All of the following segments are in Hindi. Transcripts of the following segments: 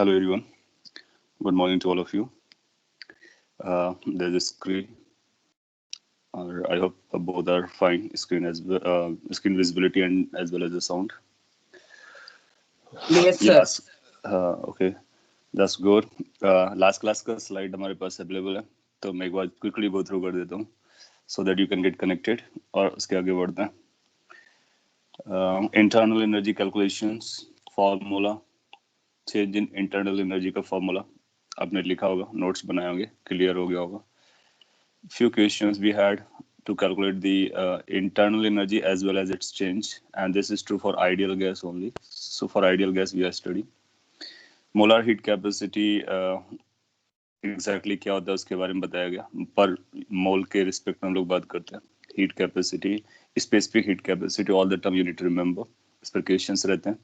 Hello everyone. Good morning to all of you. There's a screen, or I hope both are fine. Screen visibility and as well as the sound. Yes, Yeah. sir. Okay. That's good. Last class का slide हमारे पास available है, तो मैं एक बार quickly go through कर देता हूँ, so that you can get connected और उसके आगे बढ़ते हैं. Internal energy calculations formula, change in internal energy का formula आपने लिखा होगा, notes बनाए होंगे, clear हो गया होगा. Few questions we had to calculate the internal energy as well as its change, and this is true for ideal gas only. So for ideal gas we are studying molar heat capacity. Exactly क्या होता है उसके बारे में बताया गया. पर मोल के रिस्पेक्ट में हम लोग बात करते हैं. Heat capacity, specific heat capacity, all the term you need to remember. इस पर क्वेश्चंस रहते हैं.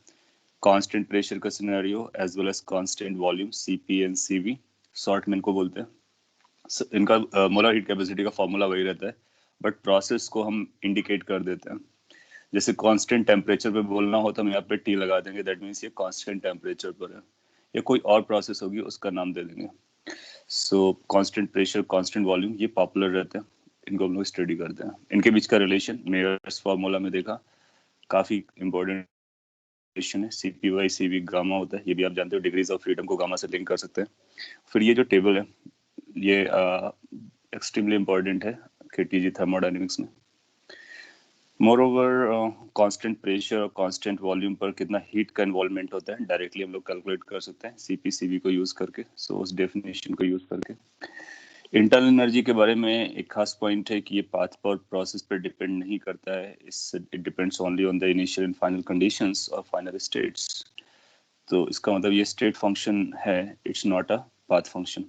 कांस्टेंट प्रेशर का scenario as well as constant volume, CP and CV short में इनको बोलते हैं. इनका मोलर हीट कैपेसिटी का फॉर्मूला वही रहता है, बट प्रोसेस को हम इंडिकेट कर देते हैं. जैसे कांस्टेंट टेम्परेचर पे बोलना हो तो हम यहाँ पे टी लगा देंगे, दैट मीन्स ये कांस्टेंट टेम्परेचर पर है. या कोई और प्रोसेस होगी उसका नाम दे देंगे. सो कांस्टेंट प्रेशर, कांस्टेंट वॉल्यूम, ये पॉपुलर रहते हैं. इनको हम लोग स्टडी करते हैं. इनके बीच का रिलेशन मेयर्स फार्मूला में देखा, काफी इंपॉर्टेंट रिलेशन है. सीपी बाई सीवी गामा होता है, ये भी आप जानते हो. डिग्रीज ऑफ फ्रीडम को गामा से लिंक कर सकते हैं. फिर ये जो टेबल है ये एक्सट्रीमली इम्पोर्टेंट है केटीजी थर्मोडायनेमिक्स में. मोर ओवर कांस्टेंट प्रेशर और कांस्टेंट वॉल्यूम पर कितना हीट का इन्वॉल्वमेंट होता है डायरेक्टली हम लोग कैलकुलेट कर सकते हैं सीपीसीवी को यूज करके. सो उस डेफिनेशन को यूज करके इंटरनल एनर्जी के बारे में एक खास पॉइंट है कि ये पाथ पर प्रोसेस पर डिपेंड नहीं करता है. It depends only on the initial and final conditions और फाइनल स्टेट्स. तो इसका मतलब ये स्टेट फंक्शन है, it's not a path function.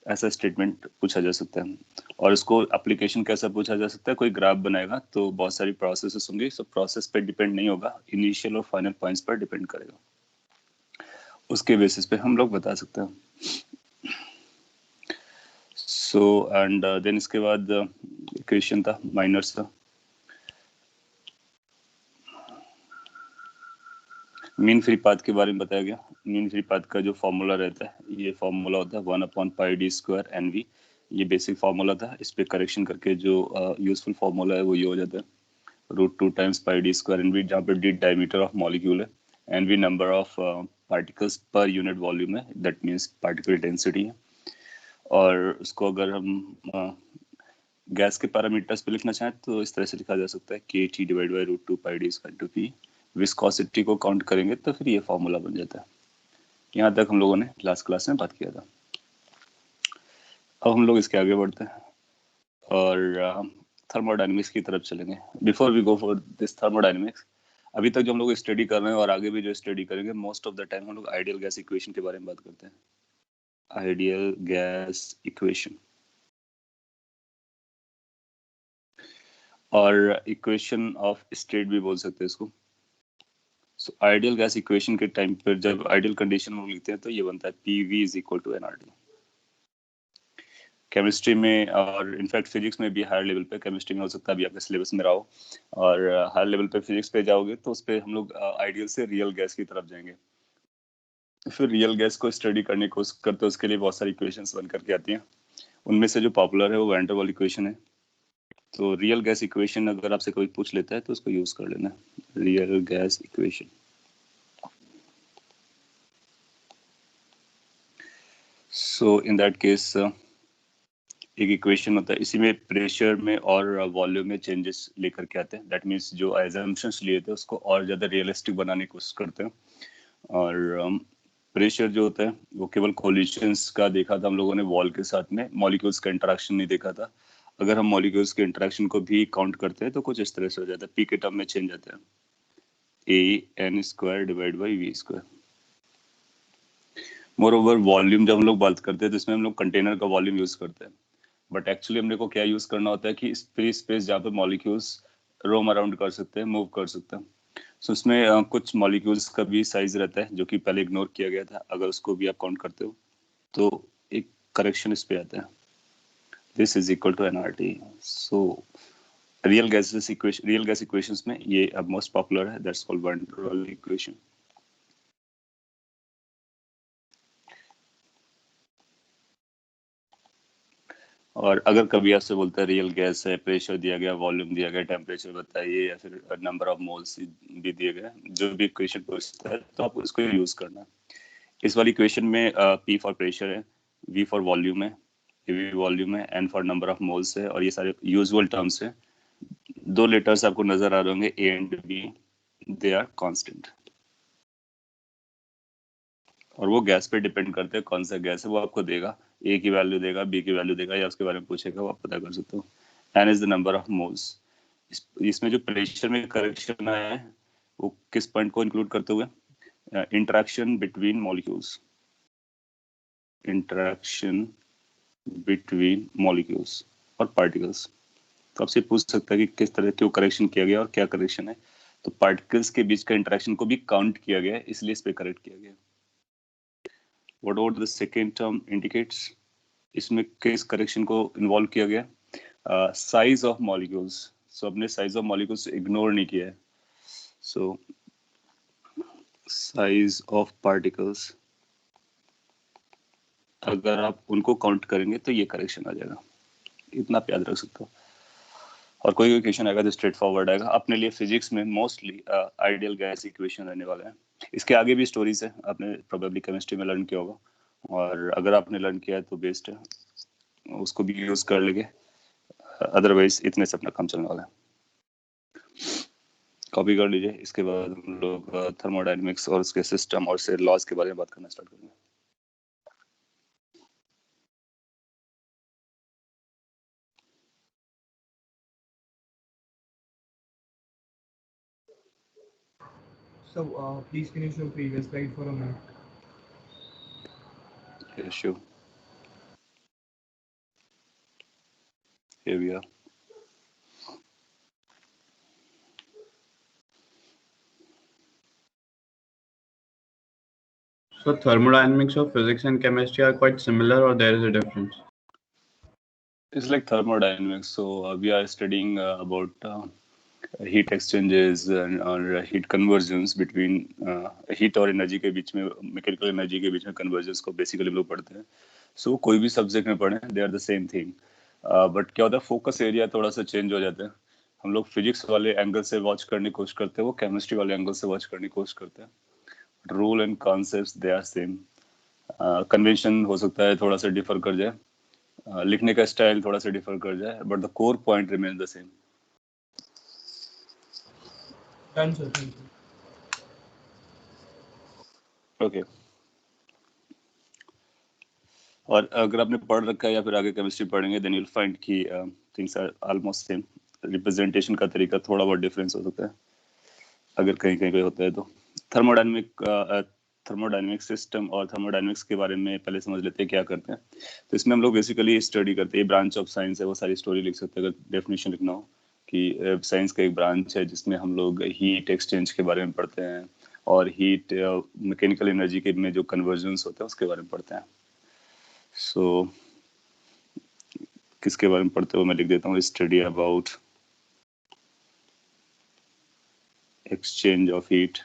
ऐसा स्टेटमेंट पूछा जा सकता है. और इसको एप्लीकेशन कैसा पूछा जा सकता है. कोई ग्राफ बनाएगा तो बहुत सारी प्रोसेसेस होंगी, सो प्रोसेस पे डिपेंड नहीं होगा, इनिशियल और फाइनल पॉइंट्स पर डिपेंड करेगा. उसके बेसिस पे हम लोग बता सकते हैं. सो एंड देन इसके बाद क्वेश्चन था माइनर्स का. मीन फ्री पाथ के बारे में बताया गया. मीन फ्री पाथ का जो फॉर्मूला रहता है, ये फॉर्मूला होता है 1/πd² NV. ये बेसिक फॉर्मूला था. इस पे करेक्शन करके जो यूजफुल फॉर्मूला है वो ये हो जाता है √2 टाइम्स πd² NV, जहाँ पे डी डायमीटर ऑफ मॉलिक्यूल है, NV number of particles per unit volume है, दैट मीन्स पार्टिकल डेंसिटी है. और उसको अगर हम गैस के पैरामीटर्स पे लिखना चाहें तो इस तरह से लिखा जा सकता है KT divide by √2 πd²P. Viscosity को काउंट करेंगे तो फिर ये फॉर्मूला बन जाता है. यहाँ तक हम लोगों ने लास्ट क्लास में बात किया था. अब हम लोग इसके आगे बढ़ते हैं और थर्मोडायनेमिक्स की तरफ चलेंगे. Before we go for this thermodynamics, अभी तक जो हम लोग स्टडी कर रहे हैं और आगे भी जो स्टडी करेंगे, मोस्ट ऑफ द टाइम हम लोग आइडियल गैस इक्वेशन के बारे में बात करते हैं. आइडियल गैस इक्वेशन और इक्वेशन ऑफ स्टेट भी बोल सकते हैं इसको. सो आइडियल गैस इक्वेशन के टाइम पर जब आइडियल कंडीशन में लिखते हैं तो ये बनता है PV is equal to nRT. Chemistry में और इनफैक्ट फिजिक्स में भी हायर लेवल पे, केमिस्ट्री में हो सकता है अभी आपके सिलेबस में रहा हो, और हायर लेवल पे फिजिक्स पे जाओगे तो उस पर हम लोग आइडियल से रियल गैस की तरफ जाएंगे. फिर रियल गैस को स्टडी करने की कोशिश करते हैं, उसके लिए बहुत सारी इक्वेशंस बन करके आती हैं. उनमें से जो पॉपुलर है वो वैन डर वाल इक्वेशन है. तो रियल गैस इक्वेशन अगर आपसे कोई पूछ लेता है तो उसको यूज कर लेना. Real gas equation. So in that case एक इक्वेशन होता है, इसी में प्रेशर में और वॉल्यूम में चेंजेस लेकर के आते हैं. दैट मीन्स जो एजम्पशंस लिए थे उसको और ज़्यादा रियलिस्टिक बनाने की कोशिश करते हैं. और प्रेशर जो होता है वो केवल कोलिशंस का देखा था हम लोगों ने वॉल के साथ में, मॉलिक्यूल्स का इंटरेक्शन नहीं देखा था. अगर हम मॉलिक्यूल्स के इंटरेक्शन को भी काउंट करते हैं तो कुछ इस तरह से हो जाता है. पी के टर्म में चेंज आता है AN² divide by V². More over volume जब हम लोग बात करते हैं तो इसमें हम लोग कंटेनर का वॉल्यूम यूज करते हैं, बट एक्चुअली हमने को क्या यूज करना होता है कि फ्री स्पेस जहाँ पे मॉलिक्यूल्स रोम अराउंड कर सकते हैं, मूव कर सकते हैं. सो उसमें कुछ मॉलिक्यूल्स का भी साइज रहता है जो कि पहले इग्नोर किया गया था. अगर उसको भी आप काउंट करते हो तो एक करेक्शन इस पे आता है, this is equal to nRT. So real gas equations में ये अब मोस्ट पॉपुलर है, that's called van der Waals equation. और अगर कभी आपसे बोलता है रियल गैस है, प्रेशर दिया गया, वॉल्यूम दिया गया, टेम्परेचर बताइए या फिर नंबर ऑफ मोल्स भी दिए गए, जो भी इक्वेशन पूछता है तो आप उसको यूज करना। इस वाली इक्वेशन में P फॉर प्रेशर है, V फॉर वॉल्यूम है, V वॉल्यूम है, N for number of moles है, और ये सारे यूजुअल टर्म्स है। दो लेटर्स आपको नजर आ रहे होंगे A and B, they are constant, और वो गैस पे डिपेंड करते हैं कौन सा गैस है वो आपको देगा, ए की वैल्यू देगा, बी की वैल्यू देगा, या उसके बारे में पूछेगा, वो आप पता कर सकते हो। N is the number of moles. इसमें जो प्रेशर में करेक्शन आया है वो किस पॉइंट को इंक्लूड करते हुए? Interaction between molecules, interaction between molecules और पार्टिकल्स। तो आपसे पूछ सकता है कि किस तरह क्यों करेक्शन किया गया और क्या करेक्शन है। तो पार्टिकल्स के बीच का इंटरेक्शन को भी काउंट किया गया है, इसलिए इस पे करेक्ट किया गया। What about the second term indicates? इसमें किस करेक्शन को इन्वॉल्व किया गया? Size of molecules. सो अपने साइज ऑफ मॉलिक्यूल्स इग्नोर नहीं किया है। सो साइज ऑफ पार्टिकल्स, अगर आप उनको काउंट करेंगे तो ये करेक्शन आ जाएगा। इतना आप याद रख सकते हो। और कोई भी क्वेश्चन आएगा तो स्ट्रेट फॉरवर्ड आएगा। अपने लिए फिजिक्स में मोस्टली आइडियल गैस इक्वेशन रहने वाला है। इसके आगे भी स्टोरीज है, आपने प्रोबेबली केमिस्ट्री में लर्न किया होगा, और अगर आपने लर्न किया है तो बेस्ट है, उसको भी यूज कर लेंगे। अदरवाइज इतने से अपना काम चलने वाला है। कॉपी कर लीजिए। इसके बाद हम लोग थर्मोडायनेमिक्स और उसके सिस्टम और से लॉज के बारे में बात करना स्टार्ट करेंगे। So, please can you show previous slide for a minute? Yeah, sure. Here we are. So thermodynamics of physics and chemistry are quite similar, or there is a difference? It's like thermodynamics. So we are studying about heat exchanges and or heat conversions between heat और एनर्जी के बीच में, मैकेनिकल एनर्जी के बीच में कन्वर्जन्स को बेसिकली हम लोग पढ़ते हैं। सो कोई भी सब्जेक्ट में पढ़ें, they are the same thing, but क्या होता है फोकस एरिया थोड़ा सा चेंज हो जाता है। हम लोग फिजिक्स वाले एंगल से वॉच करने की कोशिश करते हैं, वो केमिस्ट्री वाले एंगल से वॉच करने की कोशिश करते हैं। Rule and concepts they are same. Convention हो सकता है थोड़ा सा डिफर कर जाए, लिखने का स्टाइल थोड़ा सा डिफर कर जाए, but the core point remain the same. Done, sir. Thank you. Okay. और अगर आपने पढ़ रखा है या फिर आगे केमिस्ट्री पढ़ेंगे, देन यू विल फाइंड कि things are almost same. Representation का तरीका थोड़ा बहुत डिफरेंस हो सकता है, अगर कहीं कहीं पे होता है तो। थर्मोडायनेमिक सिस्टम और थर्मोडायनेमिक्स के बारे में पहले समझ लेते हैं क्या करते हैं। तो इसमें हम लोग बेसिकली स्टडी करते हैं, ब्रांच ऑफ साइंस है, वो सारी स्टोरी लिख सकते हैं अगर डेफिनेशन लिखना हो कि साइंस का एक ब्रांच है जिसमें हम लोग हीट एक्सचेंज के बारे में पढ़ते हैं और हीट मैकेनिकल एनर्जी के में जो कन्वर्जन्स होते हैं उसके बारे में पढ़ते हैं। सो किसके बारे में पढ़ते हो मैं लिख देता हूँ, study about exchange of heat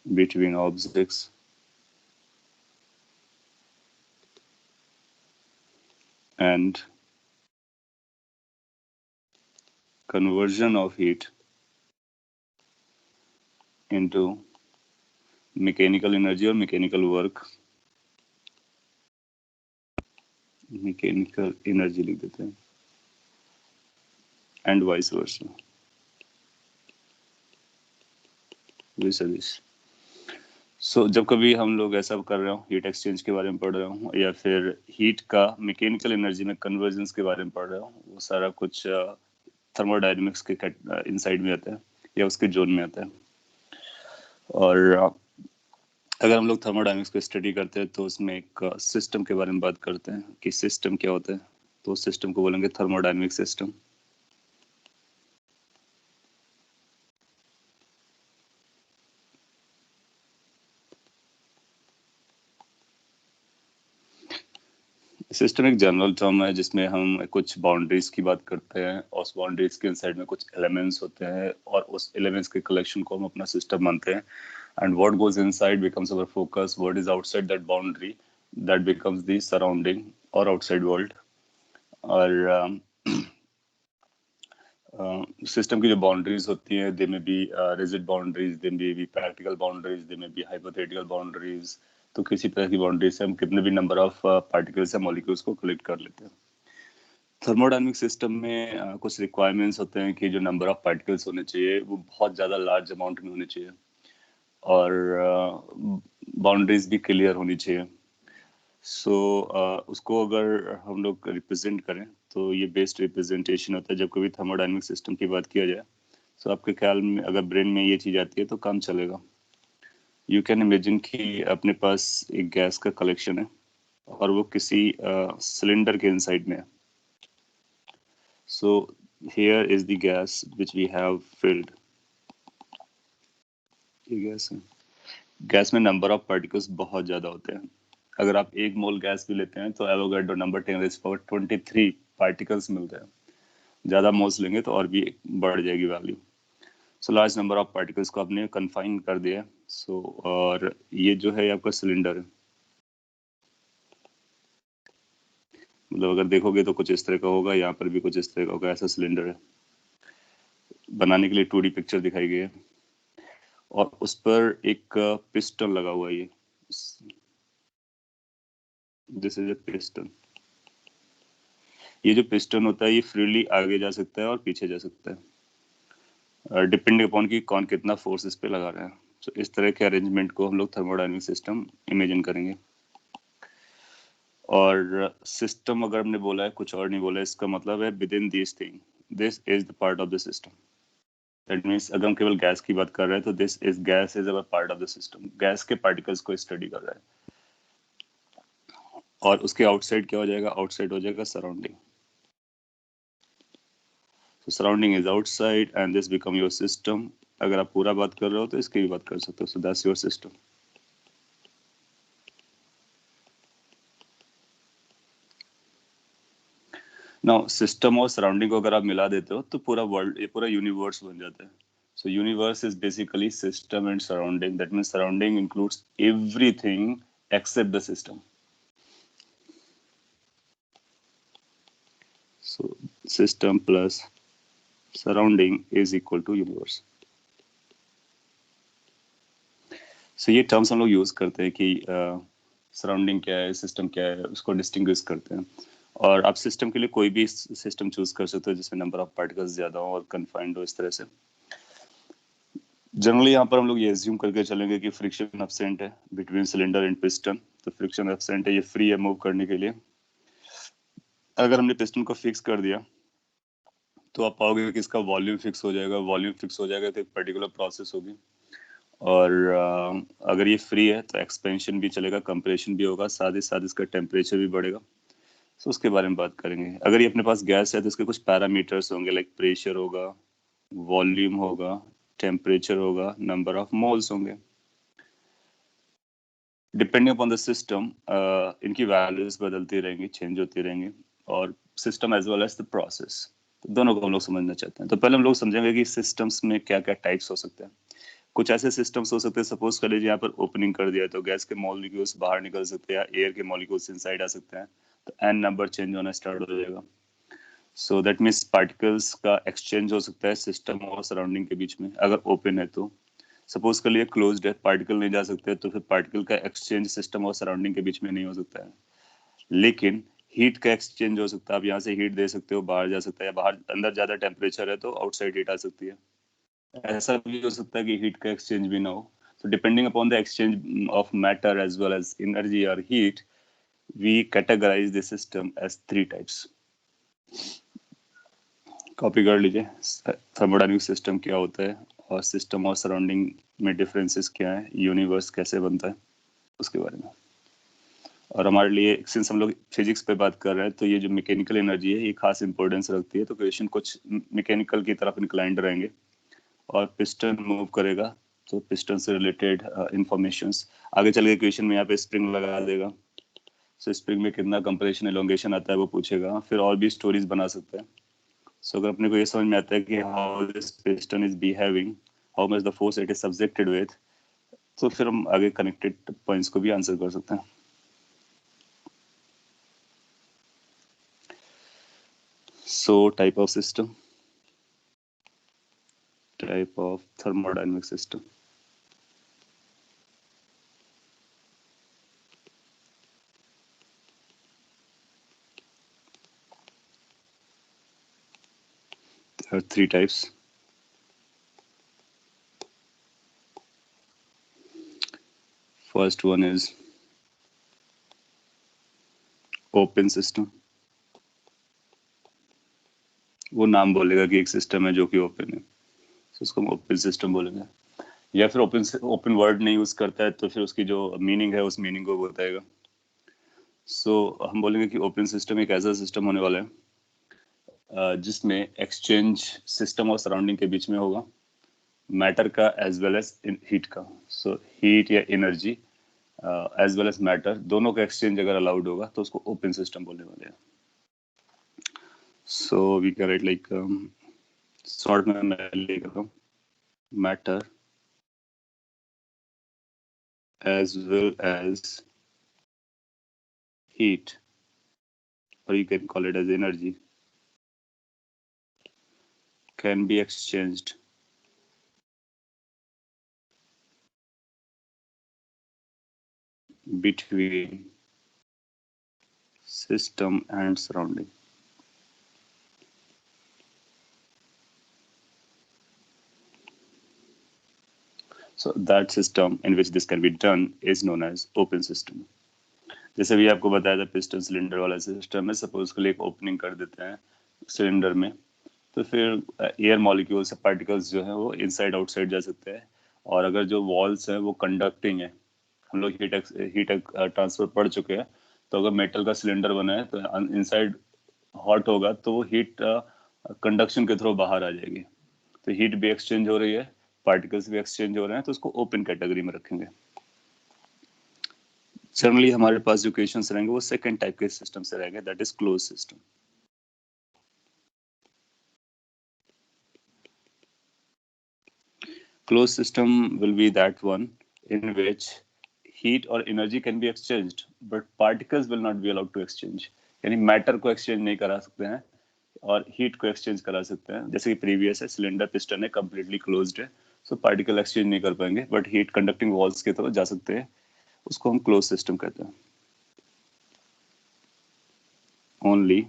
between objects and conversion of heat into mechanical energy or mechanical work, mechanical energy लिख देते हैं, and vice versa, vice versa। सो जब कभी हम लोग ऐसा कर रहे हो, हीट एक्सचेंज के बारे में पढ़ रहे हो या फिर हीट का मैकेनिकल एनर्जी में कन्वर्जन्स के बारे में पढ़ रहे हो, वो सारा कुछ थर्मोडायनेमिक्स के इनसाइड में आता है या उसके जोन में आता है। और अगर हम लोग थर्मोडायनेमिक्स को स्टडी करते हैं तो उसमें एक सिस्टम के बारे में बात करते हैं कि सिस्टम क्या होता है, तो उस सिस्टम को बोलेंगे थर्मोडायनेमिक सिस्टम। सिस्टम एक जनरल टर्म है जिसमें हम कुछ बाउंड्रीज की बात करते हैं और उस बाउंड्रीज के इनसाइड में कुछ एलिमेंट्स होते हैं और उस एलिमेंट्स के कलेक्शन को हम अपना सिस्टम मानते हैं। And what goes inside becomes our focus, what is outside that boundary that becomes the surrounding or outside world. और सिस्टम की जो बाउंड्रीज होती हैं, दे में बी रिजिड बाउंड्रीज, दे में बी प्रैक्टिकल बाउंड्रीज, दे में बी हाइपोथेटिकल बाउंड्रीज. तो किसी तरह की बाउंड्री से हम कितने भी नंबर ऑफ पार्टिकल्स या मॉलिक्यूल्स को कलेक्ट कर लेते हैं. थर्मोडायनामिक सिस्टम में कुछ रिक्वायरमेंट्स होते हैं कि जो नंबर ऑफ पार्टिकल्स होने चाहिए वो बहुत ज़्यादा लार्ज अमाउंट में होने चाहिए, और बाउंड्रीज भी क्लियर होनी चाहिए. सो उसको अगर हम लोग रिप्रेजेंट करें तो ये बेस्ड रिप्रेजेंटेशन होता है. जब कभी थर्मोडायनामिक सिस्टम की बात किया जाए तो आपके ख्याल में अगर ब्रेन में ये चीज़ आती है तो काम चलेगा. यू कैन इमेजिन कि अपने पास एक गैस का कलेक्शन है और वो किसी सिलेंडर के इनसाइड में है. So here is the gas which we have filled. ये गैस है. गैस में नंबर ऑफ पार्टिकल्स बहुत ज़्यादा होते हैं. अगर आप 1 मोल गैस भी लेते हैं तो एवोगाड्रो नंबर 10⁻23 पार्टिकल्स मिलते हैं. ज़्यादा मोल्स लेंगे तो और भी बढ़ जाएगी value. So large number of particles को आपने कन्फाइन कर दिया. सो और ये जो है आपका सिलेंडर है. मतलब अगर देखोगे तो कुछ इस तरह का होगा, यहाँ पर भी कुछ इस तरह का होगा. ऐसा सिलेंडर है. बनाने के लिए 2D पिक्चर दिखाई गई है और उस पर एक पिस्टन लगा हुआ है. ये दिस इज ए पिस्टन. ये जो पिस्टन होता है ये फ्रीली आगे जा सकता है और पीछे जा सकता है, डिपेंडिंग अपॉन कि कौन कितना फोर्स इस पे लगा रहा है. तो इस तरह के अरेंजमेंट को हम लोग थर्मोडायनामिक सिस्टम इमेजिन करेंगे. और सिस्टम अगर हमने बोला है, कुछ और नहीं बोला है, इसका मतलब है with in this thing, this is the part of the system. That means अगर हम केवल गैस की बात कर रहे हैं तो this is gas is our part of the system. Gas के पार्टिकल्स को स्टडी कर रहा है. और उसके आउटसाइड क्या हो जाएगा? आउटसाइड हो जाएगा surrounding. So surrounding is outside and this become your system. अगर आप पूरा बात कर रहे हो तो इसकी भी बात कर सकते हो. So that's your system. Now system और surrounding को अगर आप मिला देते हो तो पूरा वर्ल्ड, ये पूरा यूनिवर्स बन जाता है. So universe is basically system and surrounding. That means surrounding includes everything except the system. So system plus surrounding is equal to universe. So ये टर्म्स हम लोग यूज करते हैं कि सराउंडिंग क्या है, सिस्टम क्या है, उसको डिस्टिंग्विश करते हैं. और आप सिस्टम के लिए कोई भी सिस्टम चूज कर सकते हो जिसमें नंबर ऑफ पार्टिकल्स ज्यादा हो और कन्फाइंड हो. इस तरह से जनरली यहाँ पर हम लोग ये एज्यूम करके चलेंगे कि फ्रिक्शन एब्सेंट है बिटवीन सिलेंडर एंड पिस्टन. तो फ्रिक्शन एब्सेंट है, ये फ्री है मूव करने के लिए. अगर हमने पिस्टन को फिक्स कर दिया तो आप पाओगे कि इसका वॉल्यूम फिक्स हो जाएगा. वॉल्यूम फिक्स हो जाएगा तो एक पर्टिकुलर प्रोसेस होगी. और अगर ये फ्री है तो एक्सपेंशन भी चलेगा, कंप्रेशन भी होगा, साथ ही साथ इसका टेम्परेचर भी बढ़ेगा. तो उसके बारे में बात करेंगे. अगर ये अपने पास गैस है तो इसके कुछ पैरामीटर्स होंगे, लाइक प्रेशर होगा, वॉल्यूम होगा, टेम्परेचर होगा, नंबर ऑफ मोल्स होंगे. डिपेंडिंग अपॉन द सिस्टम इनकी वैल्यूज बदलती रहेंगी, चेंज होती रहेंगी. और system as well as the process, दोनों को हम लोग समझना चाहते हैं. तो पहले हम लोग समझेंगे कि सिस्टम्स में क्या क्या टाइप्स हो सकते हैं. कुछ ऐसे सिस्टम्स हो सकते हैं, सपोज कर लीजिए यहाँ पर ओपनिंग कर दिया तो गैस के मॉलिक्यूल्स बाहर निकल सकते हैं या एयर के मॉलिक्यूल्स इनसाइड आ सकते हैं. तो एन नंबर चेंज होना स्टार्ट हो जाएगा. सो दैट मीन्स पार्टिकल्स का एक्सचेंज हो सकता है सिस्टम और सराउंडिंग के बीच में. अगर ओपन है तो सपोज कर लिए क्लोज्ड है, पार्टिकल नहीं जा सकते, तो फिर पार्टिकल का एक्सचेंज सिस्टम और सराउंडिंग के बीच में नहीं हो सकता है. लेकिन हीट का एक्सचेंज हो सकता है. आप यहाँ से हीट दे सकते हो, बाहर जा सकता है, या बाहर अंदर ज्यादा टेम्परेचर है तो आउटसाइड हीट आ सकती है. ऐसा भी हो सकता है कि हीट का एक्सचेंज भी ना हो. So depending upon the exchange of matter as well as energy or heat, we categorize the system as 3 types. Copy कर लीजिए. थर्मोडायनामिक सिस्टम क्या होता है और सिस्टम और सराउंडिंग में डिफरेंसेस क्या है, यूनिवर्स कैसे बनता है, उसके बारे में. और हमारे लिए सिंस हम लोग फिजिक्स पे बात कर रहे हैं तो ये जो मैकेनिकल एनर्जी है ये खास इंपॉर्टेंस रखती है. तो क्वेश्चन कुछ मैकेनिकल की तरफ इंक्लाइंड रहेंगे. और पिस्टन मूव करेगा तो पिस्टन से रिलेटेड इंफॉर्मेशंस आगे चल के क्वेश्चन में यहाँ पे स्प्रिंग लगा देगा. सो स्प्रिंग में कितना कंप्रेशन एलोंगेशन आता है वो पूछेगा. फिर और भी स्टोरीज बना सकते हैं. सो अगर अपने को ये समझ में आता है कि how this piston is behaving, how much the force it is subjected with, तो फिर हम आगे कनेक्टेड पॉइंट्स को भी आंसर कर सकते हैं. So type of system, type of thermodynamic system. There are three types. First one is open system. वो नाम बोलेगा कि एक सिस्टम है जो कि ओपन है, तो उसको हम ओपन सिस्टम बोलेंगे. या फिर ओपन वर्ड नहीं यूज करता है तो फिर उसकी जो मीनिंग है उस मीनिंग को बताएगा. सो हम बोलेंगे कि ओपन सिस्टम एक ऐसा सिस्टम होने वाला है जिसमें एक्सचेंज सिस्टम और सराउंडिंग के बीच में होगा, मैटर का एज वेल एज हीट का. सो हीट या energy as well as matter दोनों का एक्सचेंज अगर अलाउड होगा तो उसको ओपन सिस्टम बोलने वाले हैं. So we can write like short में मैं लिख रहा हूँ matter as well as heat, or you can call it as energy, can be exchanged between system and surrounding. So that system in which this can be done is known as open system. जैसे भी आपको बताया था पिस्टन सिलेंडर वाला सिस्टम है, सपोज के लिए एक ओपनिंग कर देते हैं सिलेंडर में, तो फिर एयर मॉलिक्यूल्स पार्टिकल्स जो है वो इनसाइड आउटसाइड जा सकते हैं. और अगर जो वॉल्स हैं वो कंडक्टिंग है, हम लोग हीट ट्रांसफर पढ़ चुके हैं, तो अगर मेटल का सिलेंडर बना है तो इनसाइड हॉट होगा तो वो हीट कंडक्शन के थ्रू बाहर आ जाएगी, तो हीट भी एक्सचेंज हो रही है, पार्टिकल्स भी एक्सचेंज हो रहे हैं, तो उसको ओपन कैटेगरी में रखेंगे. जनरली हमारे पास जो क्वेश्चंस रहेंगे वो सेकंड टाइप के सिस्टम से रहेंगे, that is close system. Closed system will be that one in which heat or energy can be exchanged, but particles will not be allowed to exchange. यानी मैटर को एक्सचेंज नहीं करा सकते हैं और हीट को एक्सचेंज करा सकते हैं. जैसे कि प्रीवियस है, सिलेंडर पिस्टन है, कंप्लीटली क्लोज्ड है, सो पार्टिकल एक्सचेंज नहीं कर पाएंगे, बट हीट कंडक्टिंग वॉल्स के थ्रू जा सकते हैं, उसको हम क्लोज सिस्टम कहते हैं. Only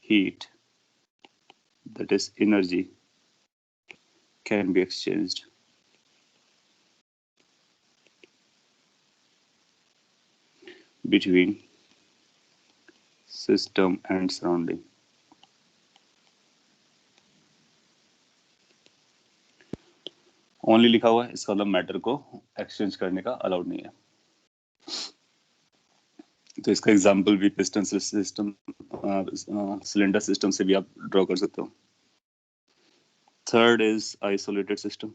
heat, that is energy, can be exchanged between system and surrounding. Only लिखा हुआ है, इसका मतलब मैटर को एक्सचेंज करने का अलाउड नहीं है. तो इसका एग्जांपल भी पिस्टन सिस्टम, सिलेंडर सिस्टम से भी आप ड्रॉ कर सकते हो. Third is isolated system.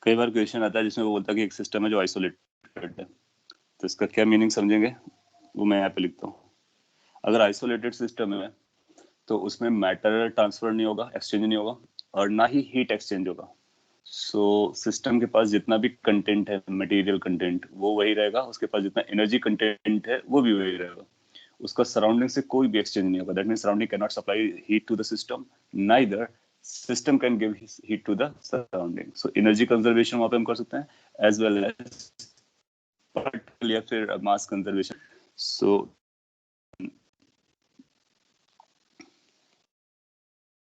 कई बार क्वेश्चन आता है जिसमें वो बोलता है कि एक सिस्टम है जो आइसोलेटेड है, तो इसका क्या मीनिंग समझेंगे वो मैं यहाँ पे लिखता हूँ. अगर आइसोलेटेड सिस्टम है तो उसमें मैटर ट्रांसफर नहीं होगा, एक्सचेंज नहीं होगा, और ना ही हीट एक्सचेंज होगा. सो सिस्टम के पास जितना भी कंटेंट है, मटेरियल कंटेंट, वो वही रहेगा, उसके पास जितना एनर्जी कंटेंट है वो भी वही रहेगा, उसका सराउंडिंग से कोई भी एक्सचेंज नहीं होगा. That means surrounding can not supply heat to the system, neither system can give heat to the surrounding. So energy conservation वहां पे हम कर सकते हैं, एज वेल एज पार्टिकल या फिर mass conservation. So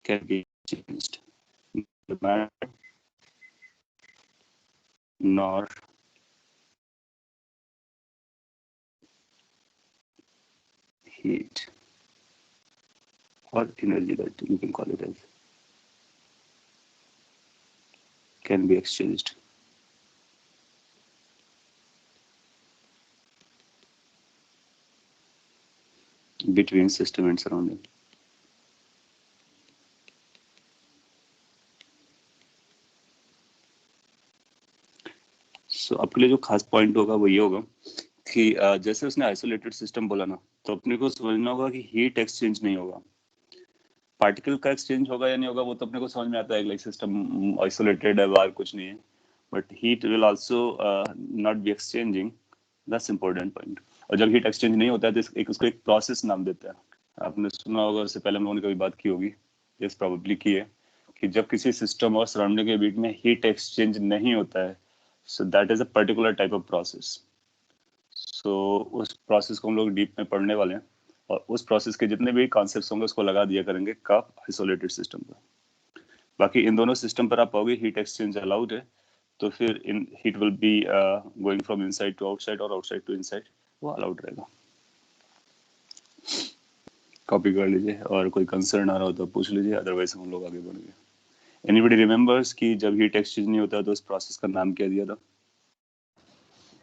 can be changed, nor heat or energy, that you can call it as, can be exchanged between system and surrounding. So आपके लिए जो खास पॉइंट होगा वो ये होगा कि जैसे उसने आइसोलेटेड सिस्टम बोला ना, तो अपने को समझना होगा कि हीट एक्सचेंज नहीं होगा, पार्टिकल का एक्सचेंज होगा या नहीं होगा वो तो अपने को समझ में आता है, लाइक सिस्टम आइसोलेटेड है, बाहर कुछ नहीं है, but heat will also not be exchanging. That's important point. और जब हीट एक्सचेंज नहीं होता है तो उसको एक प्रोसेस नाम देते हैं। आपने सुना होगा, उससे पहले हम लोगों ने कभी बात की होगी, यस प्रोबेबली की है, कि जब किसी सिस्टम और सराउंडिंग के बीच में हीट एक्सचेंज नहीं होता है, so that is a particular type of process. So उस प्रोसेस को हम लोग डीप में पढ़ने वाले हैं, और उस प्रोसेस के जितने भी कॉन्सेप्ट्स होंगे उसको लगा दिया करेंगे कप आइसोलेटेड सिस्टम पर। बाकी इन दोनों सिस्टम पर आप पाओगे हीट एक्सचेंज अलाउड है, तो फिर इन heat will be going from inside to outside और आउटसाइड टू इनसाइड, वो अलाउड रहेगा। कॉपी कर लीजिए, और कोई कंसर्न आ रहा हो तो पूछ लीजिए, अदरवाइज हम लोग आगे बढ़ेंगे। एनीबॉडी रिमेंबर्स कि जब हीट एक्सचेंज नहीं होता तो उस प्रोसेस का नाम क्या दिया था?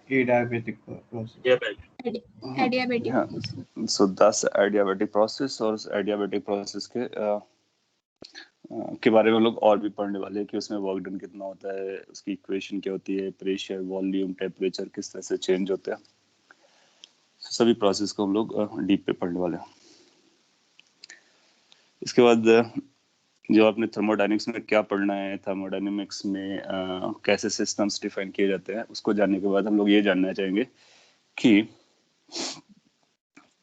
Adiabatic process. Adiabatic हाँ, सो दैट्स एडियाबैटिक प्रोसेस। और उस एडियाबैटिक प्रोसेस के बारे में हम लोग और भी पढ़ने वाले हैं कि उसमें वर्क डन कितना होता है, उसकी इक्वेशन क्या होती है, प्रेशर, वॉल्यूम, टेम्परेचर किस तरह से चेंज होते हैं। सभी प्रोसेस को हम लोग डीप पे पढ़ने वाले हैं। इसके बाद जो आपने थर्मोडायनेमिक्स में क्या पढ़ना है, थर्मोडायनेमिक्स में कैसे सिस्टम्स डिफाइन किए जाते हैं, उसको जानने के बाद हम लोग ये जानना चाहेंगे कि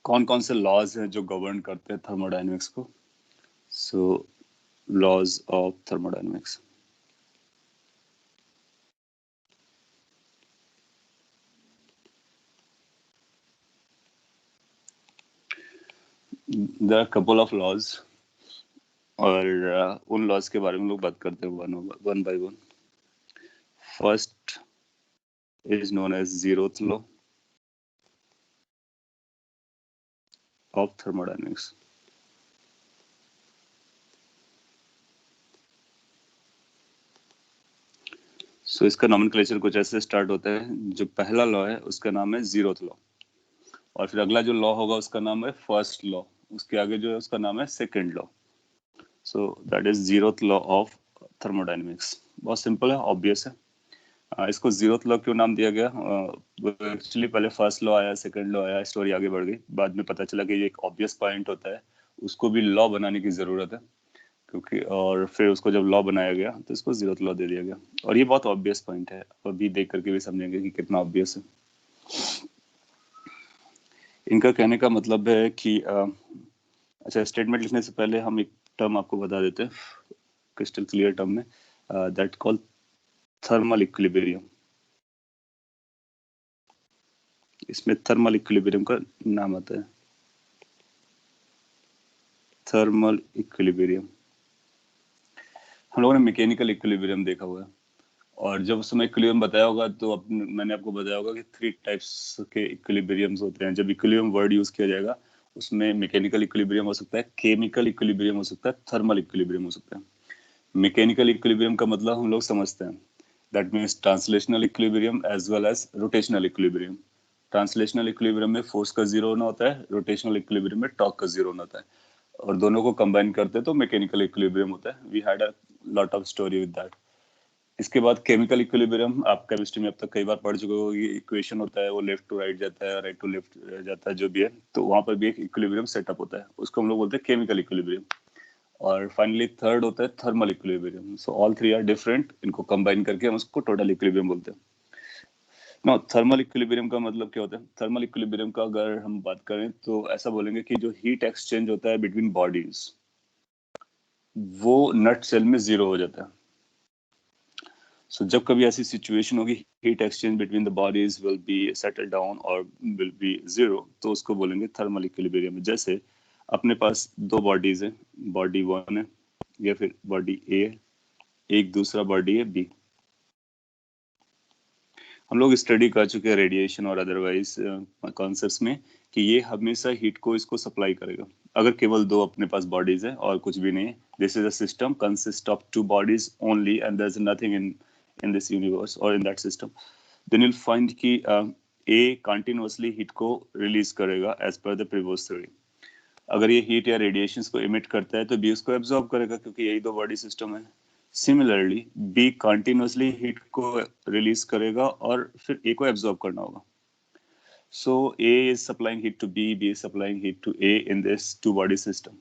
कौन कौन से लॉज हैं जो गवर्न करते हैं थर्मोडायनेमिक्स को। So laws of thermodynamics. There are couple of laws, और उन लॉज के बारे में लोग बात करते हैं one by one. First is known as zeroth law of thermodynamics. So इसका नॉमेनक्लेचर कुछ ऐसे स्टार्ट होता है, जो पहला लॉ है उसका नाम है जीरोथ लॉ, और फिर अगला जो लॉ होगा उसका नाम है फर्स्ट लॉ, उसके आगे जो है उसका नाम है second law. So that is zeroth law of thermodynamics. बहुत सिंपल है, ऑब्वियस है। इसको जीरोथ लॉ क्यों नाम दिया गया? एक्चुअली पहले फर्स्ट लॉ आया, सेकंड लॉ आया, स्टोरी आगे बढ़ गई, बाद में पता चला कि ये एक ऑब्वियस पॉइंट होता है, उसको भी लॉ बनाने की जरूरत है, क्योंकि और फिर उसको जब लॉ बनाया गया तो इसको जीरोथ लॉ दे दिया गया। और ये बहुत ऑब्वियस पॉइंट है, अभी देख करके भी समझेंगे कि कितना ऑब्वियस है। इनका कहने का मतलब है कि अच्छा, स्टेटमेंट लिखने से पहले हम एक टर्म आपको बता देते हैं क्रिस्टल क्लियर टर्म में, दैट कॉल्ड थर्मल इक्विलिब्रियम। इसमें थर्मल इक्विलिब्रियम का नाम आता है थर्मल इक्विलिब्रियम। हम लोगों ने मैकेनिकल इक्विलिब्रियम देखा हुआ है, और जब उस समय इक्विलिब्रियम बताया होगा तो मैंने आपको बताया होगा कि 3 टाइप्स के इक्विलिब्रियम्स होते हैं। जब इक्विलिब्रियम वर्ड यूज किया जाएगा उसमें मैकेनिकल इक्विलिब्रियम हो सकता है, केमिकल इक्विलिब्रियम हो सकता है, थर्मल इक्विलिब्रियम हो सकता है। मैकेनिकल इक्विलिब्रियम का मतलब हम लोग समझते हैं, that means translational equilibrium as well as rotational equilibrium. Translational equilibrium में फोर्स का जीरो होना होता है, रोटेशनल इक्विलिब्रियम में टॉर्क का जीरो होना होता है, और दोनों को कंबाइन करते हैं तो मैकेनिकल इक्विलिब्रियम होता है। We had a lot of story with that. इसके बाद केमिकल इक्विलिब्रियम, आप केमिस्ट्री में अब तक कई बार पढ़ चुके हो, ये इक्वेशन होता है, वो लेफ्ट टू राइट जाता है, राइट टू लेफ्ट जाता है, जो भी है, तो वहां पर भी एक इक्विलिब्रियम सेटअप होता है, उसको हम लोग बोलते हैं केमिकल इक्विलिब्रियम। और फाइनली थर्ड होता है thermal equilibrium. So all 3 are different, इनको कंबाइन करके हम उसको टोटल इक्विलिब्रियम बोलते हैं। नो, थर्मल इक्विलिब्रियम का मतलब क्या होता है? थर्मल इक्विलिब्रियम का अगर हम बात करें तो ऐसा बोलेंगे कि जो हीट एक्सचेंज होता है बिटवीन बॉडीज, वो नट सेल में जीरो हो जाता है। सो जब कभी ऐसी सिचुएशन होगी, heat exchange between the bodies will be settle down और विल बी जीरो, तो उसको बोलेंगे थर्मल इक्विलिब्रियम। जैसे अपने पास 2 बॉडीज हैं, बॉडी 1 है या फिर बॉडी ए, एक दूसरा बॉडी है बी। हम लोग स्टडी कर चुके हैं रेडिएशन और अदरवाइज कॉन्सेप्ट्स में कि ये हमेशा हीट को इसको सप्लाई करेगा। अगर केवल 2 अपने पास बॉडीज है और कुछ भी नहीं है, this is a system consist of 2 bodies only and there is nothing in this universe और in that system, then you'll find कि ए कंटिन्यूअसली हीट को रिलीज करेगा as per the previous theory. अगर ये हीट या रेडिएशंस को इमिट करता है तो बी उसको एब्जॉर्ब करेगा, क्योंकि यही 2 बॉडी सिस्टम है। सिमिलरली बी कंटिन्यूअसली हीट को रिलीज करेगा और फिर ए को एब्जॉर्ब करना होगा। So A is supplying heat to B, B is supplying heat to A in this 2 body system.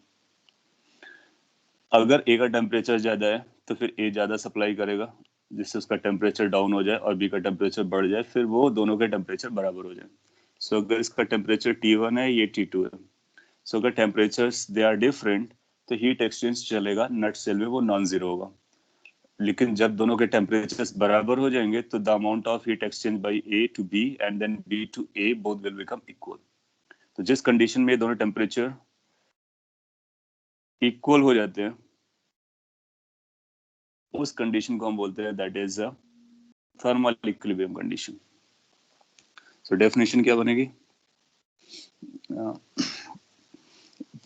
अगर ए का टेम्परेचर ज्यादा है तो फिर ए ज्यादा सप्लाई करेगा, जिससे उसका टेम्परेचर डाउन हो जाए और बी का टेम्परेचर बढ़ जाए, फिर वो दोनों के टेम्परेचर बराबर हो जाए। सो अगर इसका टेम्परेचर T1 है, ये T2 है, सो अगर टेम्परेचर्स दे आर डिफरेंट तो हीट एक्सचेंज चलेगा, नट सेल में वो नॉन जीरो होगा। लेकिन जब दोनों के टेम्परेचर्स बराबर हो जाएंगे तो the amount of heat exchange by A to B and then B to A both will become equal. तो जिस कंडीशन में दोनों टेम्परेचर इक्वल हो जाते हैं उस कंडीशन को हम बोलते हैं that is a thermal equilibrium condition. So definition क्या बनेगी?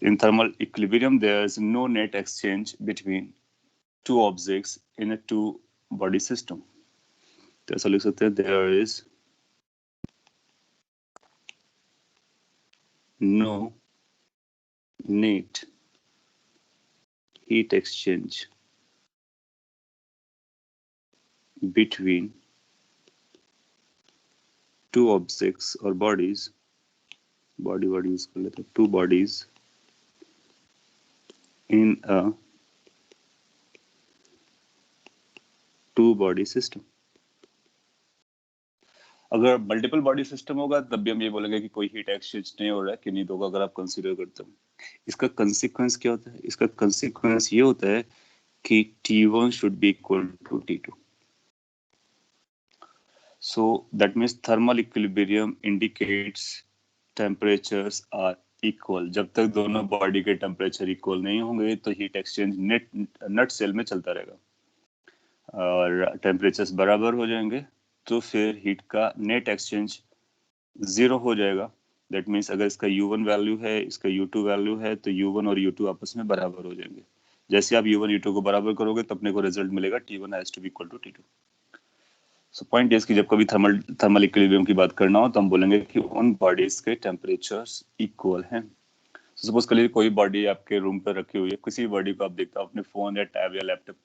In thermal equilibrium there is no net exchange between two objects in a two body system. तो ऐसा लिख सकते हैं there is no net heat exchange between two objects or bodies, bodies कर लेते हैं, two bodies in a two body system. अगर मल्टीपल बॉडी सिस्टम होगा तब भी हम ये बोलेंगे कि कोई हीट एक्सचेंज नहीं हो रहा है कि नहीं होगा, अगर आप कंसीडर करते हो। इसका कंसीक्वेंस क्या होता है? इसका कंसीक्वेंस ये होता है कि T1 should be equal to T2. So that means thermal equilibrium indicates temperatures are equal. जब तक दोनों बॉडी के टेम्परेचर इक्वल नहीं होंगे तो हीट एक्सचेंज नट सेल में चलता रहेगा, और टेम्परेचर्स बराबर हो जाएंगे तो फिर हीट का नेट एक्सचेंज जीरो हो जाएगा। दैट मीन्स अगर इसका U1 वैल्यू है, इसका U2 वैल्यू है, तो U1 और U2 आपस में बराबर हो जाएंगे। जैसे आप U1 U2 को बराबर करोगे तो अपने को रिजल्ट मिलेगा T1 has to be equal to T2। So point is कि जब कभी थर्मल इक्विलिब्रियम की बात करना हो तो हम बोलेंगे कि उन बॉडीज के टेम्परेचर्स इक्वल हैं। सपोज कर लीजिए कोई बॉडी आपके रूम पर रखी हुई है, किसी बॉडी को आप देखते हो, अपने फोन या टैब या लैपटॉप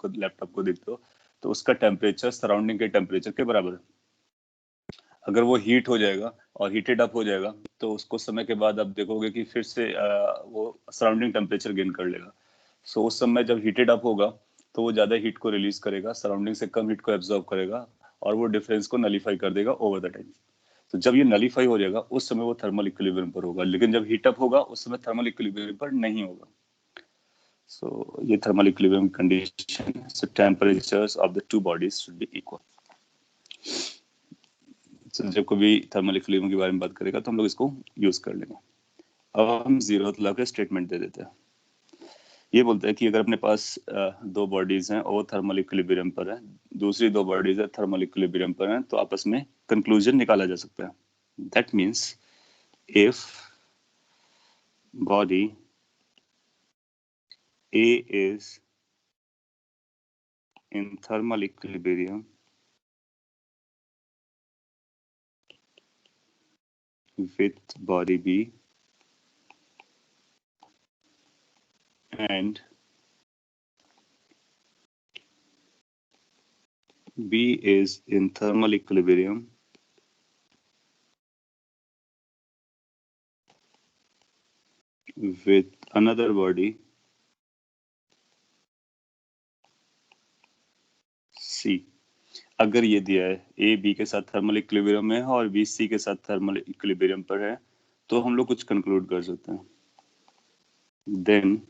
को देखते हो, तो उसका टेम्परेचर सराउंडिंग के टेम्परेचर के बराबर है। अगर वो हीट हो जाएगा और हीटेड अप हो जाएगा तो उसको समय के बाद आप देखोगे कि फिर से वो सराउंडिंग टेम्परेचर गेन कर लेगा। सो उस समय जब हीटेड अप होगा तो वो ज्यादा हीट को रिलीज करेगा, सराउंडिंग से कम हीट को एब्जॉर्ब करेगा और वो डिफरेंस को नलीफाई कर देगा ओवर द टाइम। तो जब ये नलीफाई हो जाएगा उस समय वो थर्मल इक्विलिब्रियम पर होगा, लेकिन जब हीट अप होगा उस समय थर्मल इक्विलिब्रियम पर नहीं होगा। सो ये थर्मल इक्विलिब्रियम कंडीशन है। So temperatures of the two bodies should be equal. जब कभी थर्मल इक्विलिब्रियम के बारे में बात करेगा तो हम लोग इसको यूज कर लेंगे। अब हम जीरोथ लॉ का स्टेटमेंट दे देते हैं। ये बोलता है कि अगर अपने पास दो बॉडीज हैं और वो थर्मल इक्विलिब्रियम पर है, दूसरी दो बॉडीज है थर्मल इक्विलिब्रियम पर हैं, तो आपस में कंक्लूजन निकाला जा सकता है। That means if body A is in thermal equilibrium with body B and B is in thermal equilibrium with another body C। अगर ये दिया है A B के साथ थर्मल इक्विलिब्रियम में है और B C के साथ थर्मल इक्विलिब्रियम पर है, तो हम लोग कुछ कंक्लूड कर सकते हैं। Then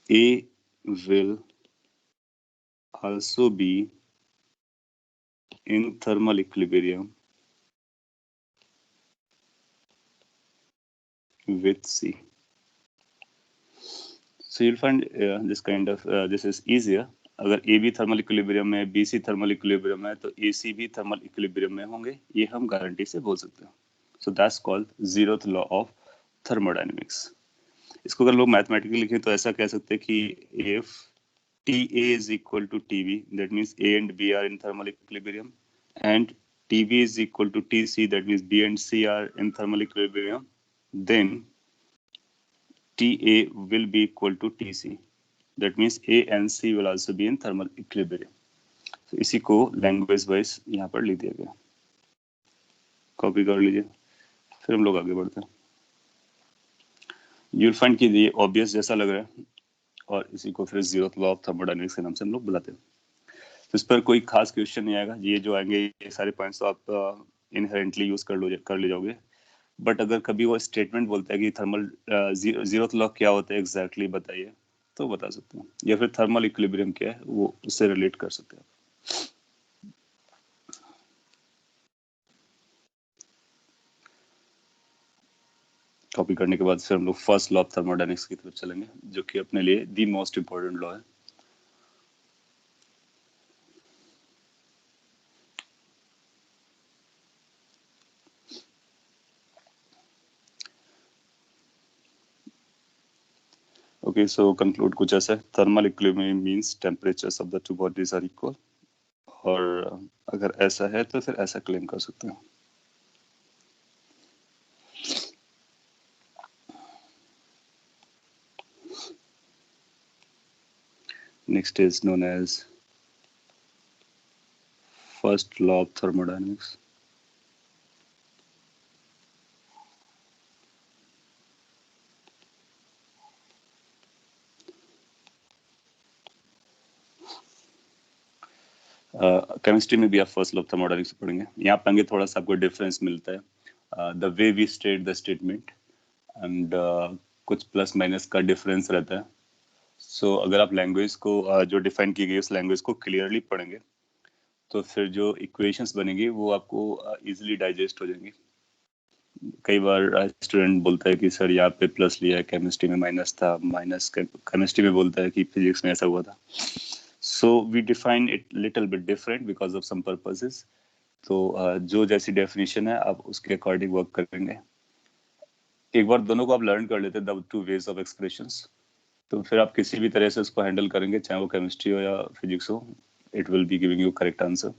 A will also be in thermal equilibrium with C. So you'll find this kind of this is easier. अगर A भी थर्मल इक्विलिब्रियम में, B C थर्मल इक्विलिब्रियम में, तो A C भी थर्मल इक्विलिब्रियम में होंगे, ये हम गारंटी से बोल सकते हैं। So that's called zeroth law of thermodynamics. इसको अगर लोग मैथमेटिकली लिखें तो ऐसा कह सकते हैं कि if TA is equal to TB, that means A and B are in thermal equilibrium, and TB is equal to TC, that means B and C are in thermal equilibrium, then TA will be equal to TC. That means A and C will also be in thermal equilibrium. So इसी को लैंग्वेज वाइज यहाँ पर लिख दिया गया, कॉपी कर लीजिए, फिर हम लोग आगे बढ़ते हैं। You'll find कि ये ऑब्वियस जैसा लग रहा है और इसी को फिर जीरोथ लॉ ऑफ थर्मोडायनेमिक्स के नाम से हम लोग बुलाते हैं। तो इस पर कोई खास क्वेश्चन नहीं आएगा, ये जो आएंगे ये सारे पॉइंट्स तो आप इनहेरेंटली यूज कर ले जाओगे। बट अगर कभी वो स्टेटमेंट बोलता है कि थर्मल जीरोथ लॉ क्या होता है एग्जैक्टली बताइए, तो बता सकते हैं, या फिर थर्मल इक्विलिब्रियम क्या है वो उससे रिलेट कर सकते हैं। कॉपी करने के बाद फिर हम लोग फर्स्ट लॉ ऑफ थर्मोडायनेमिक्स की तरफ चलेंगे, जो कि अपने लिए द मोस्ट इंपॉर्टेंट लॉ है। ओके, सो कंक्लूड कुछ ऐसा है, thermal equilibrium means temperatures of the two bodies are equal, और अगर ऐसा है तो फिर ऐसा क्लेम कर सकते हैं। Next is known as first law of thermodynamics. Chemistry में भी आप फर्स्ट लॉ ऑफ थर्मोडायनेमिक्स पढ़ेंगे। यहाँ पाएंगे थोड़ा सा आपको डिफरेंस मिलता है, the way we state the statement and कुछ प्लस माइनस का डिफरेंस रहता है। सो अगर आप लैंग्वेज को जो डिफाइन की गई उस लैंग्वेज को क्लियरली पढ़ेंगे तो फिर जो इक्वेशंस बनेंगी वो आपको इजीली डाइजेस्ट हो जाएंगी। कई बार स्टूडेंट बोलता है कि सर यहाँ पे प्लस लिया है, केमिस्ट्री में माइनस था, माइनस केमिस्ट्री में बोलता है कि फिजिक्स में ऐसा हुआ था। So we define it little bit different because of some purposes. तो जो जैसी डेफिनेशन है आप उसके अकॉर्डिंग वर्क करेंगे। एक बार दोनों को आप लर्न कर लेते हैं the two ways of expressions, तो फिर आप किसी भी तरह से उसको हैंडल करेंगे, चाहे वो केमिस्ट्री हो या फिजिक्स हो, it will be giving you correct answer.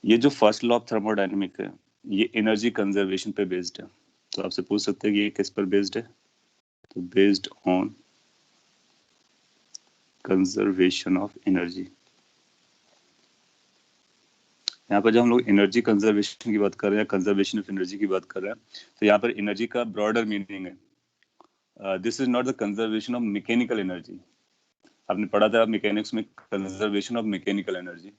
ये जो फर्स्ट लॉ ऑफ थर्मोडायनेमिक है ये एनर्जी कंजर्वेशन पे बेस्ड है। तो आपसे पूछ सकते हैं कि ये किस पर बेस्ड है, तो based on conservation of energy. यहाँ पर जब हम लोग एनर्जी कंजर्वेशन की बात कर रहे हैं, कंजर्वेशन ऑफ एनर्जी की बात कर रहे हैं, तो यहाँ पर एनर्जी का ब्रॉडर मीनिंग है, this is not the conservation of mechanical energy. आपने पढ़ा था मैकेनिक्स में conservation of mechanical energy,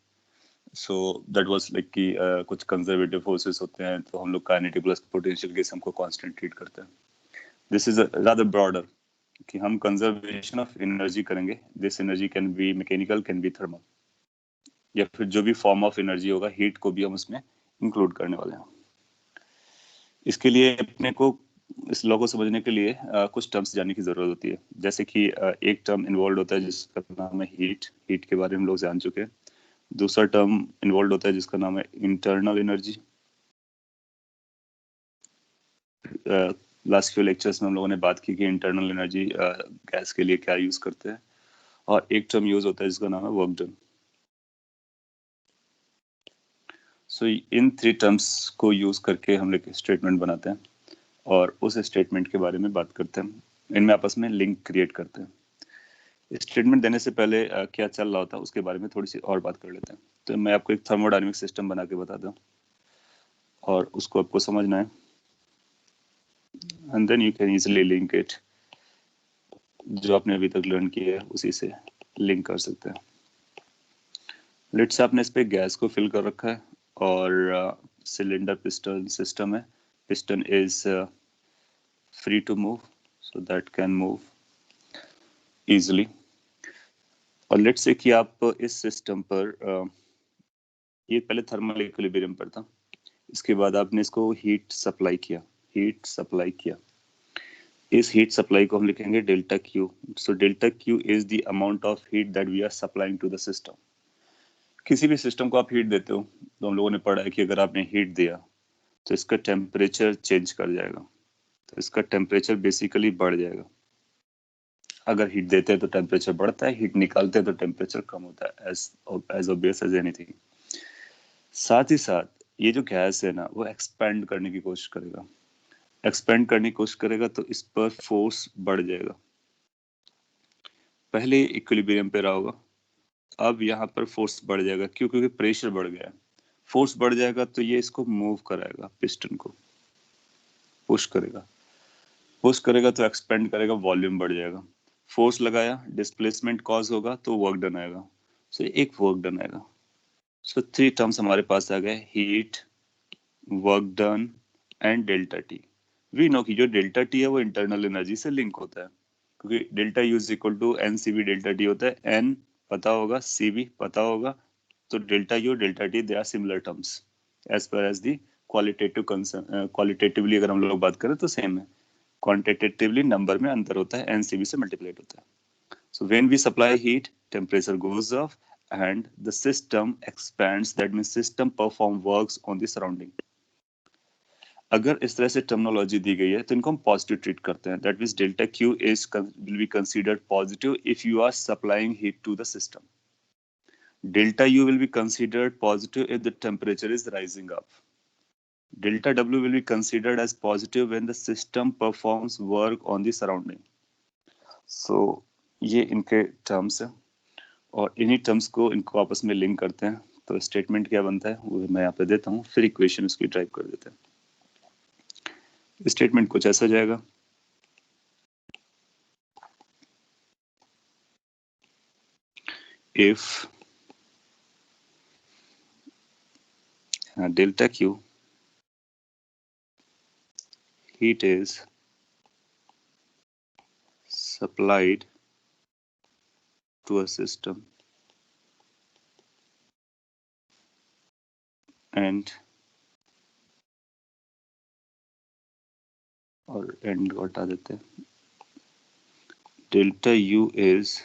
so that was like कि कुछ कंजर्वेटिव फोर्सेस होते हैं तो हम लोग काइनेटिक प्लस पोटेंशियल के सम को कांस्टेंट ट्रीट करते हैं। दिस इज रादर ब्रॉडर कि हम कंजर्वेशन ऑफ एनर्जी करेंगे, this energy can be mechanical, can be thermal, या फिर जो भी फॉर्म ऑफ एनर्जी होगा, हीट को भी हम उसमें इंक्लूड करने वाले हैं। इसके लिए अपने को इस लॉ को समझने के लिए कुछ टर्म्स जानने की जरूरत होती है। जैसे कि एक टर्म इन्वॉल्व होता है जिसका नाम है हीट, हीट के बारे में हम लोग जान चुके हैं। दूसरा टर्म इन्वॉल्व होता है जिसका नाम है internal energy. Last few lectures में हम लोगों ने बात की कि इंटरनल एनर्जी गैस के लिए क्या यूज करते हैं। और एक टर्म यूज होता है जिसका नाम है work done. So in three terms को यूज करके हम लोग स्टेटमेंट बनाते हैं और उस स्टेटमेंट के बारे में बात करते हैं, इनमें आपस में लिंक क्रिएट करते हैं। स्टेटमेंट देने से पहले क्या चल रहा होता है उसके बारे में थोड़ी सी और बात कर लेते हैं। तो मैं आपको एक थर्मोडायनेमिक सिस्टम बना के बताता हूँ और उसको आपको समझना है, and then you can easily link it, जो आपने अभी तक लर्न किया है उसी से लिंक कर सकते हैं। लेट्स से आपने इस पे गैस को फिल कर रखा है और सिलेंडर पिस्टन सिस्टम है। Piston is free to move, so that can move easily. और लेट्स से कि आप इस सिस्टम पर ये पहले थर्मल इक्विलिब्रियम पर था, इसके बाद आपने इसको हीट सप्लाई किया, हीट सप्लाई किया। इस हीट सप्लाई को हम लिखेंगे delta Q. So delta Q is the amount of heat that we are supplying to the system. किसी भी सिस्टम को आप हीट देते हो तो हम लोगों ने पढ़ा है कि अगर आपने हीट दिया तो इसका टेम्परेचर चेंज कर जाएगा, तो इसका टेम्परेचर बेसिकली बढ़ जाएगा। अगर हीट देते हैं तो टेम्परेचर बढ़ता है, हीट निकालते हैं तो टेम्परेचर कम होता है, एज ऑब्वियस एज एनीथिंग। साथ ही साथ ये जो गैस है ना वो एक्सपेंड करने की कोशिश करेगा, एक्सपेंड करने की कोशिश करेगा तो इस पर फोर्स बढ़ जाएगा। पहले इक्विलिब्रियम पे रहा होगा, अब यहाँ पर फोर्स बढ़ जाएगा, क्यों? क्योंकि प्रेशर बढ़ गया है। फोर्स बढ़ जाएगा तो ये इसको मूव कराएगा, पिस्टन को पुश करेगा, पुश करेगा तो एक्सपेंड करेगा, वॉल्यूम बढ़ जाएगा। फोर्स लगाया, डिस्प्लेसमेंट कॉज होगा तो वर्क डन आएगा। सो एक वर्क डन आएगा। सो 3 टर्म्स हमारे पास आ गए, heat, work done and delta T. We know कि जो डेल्टा टी है वो इंटरनल एनर्जी से लिंक होता है, क्योंकि delta U is equal to N C B delta T होता है। एन पता होगा, सी बी पता होगा, तो delta U delta T they are similar terms as per as the qualitative concern. Qualitatively अगर हम लोग बात करें तो सेम है, क्वांटिटेटिवली नंबर में अंतर होता है, एन सी बी से मल्टीप्लाइड होता है। So when we supply heat, temperature goes up and the system expands. That means system perform works on the surrounding. अगर इस तरह से टर्मिनोलॉजी दी गई है तो इनको हम पॉजिटिव ट्रीट करते हैं। That means delta Q is will be considered positive if you are supplying heat to the system. Delta U will be considered positive if the temperature is rising up. Delta W will be considered as positive when the system performs work on the surrounding. So ये इनके टर्म्स है और इन्हीं टर्म्स को इनको आपस में लिंक करते हैं। तो स्टेटमेंट क्या बनता है वो मैं यहाँ पे देता हूँ, फिर इक्वेशन उसकी टाइप कर देते हैं। स्टेटमेंट कुछ ऐसा जाएगा, if delta Q heat is supplied to a system and और एंड को हटा देते हैं, delta U is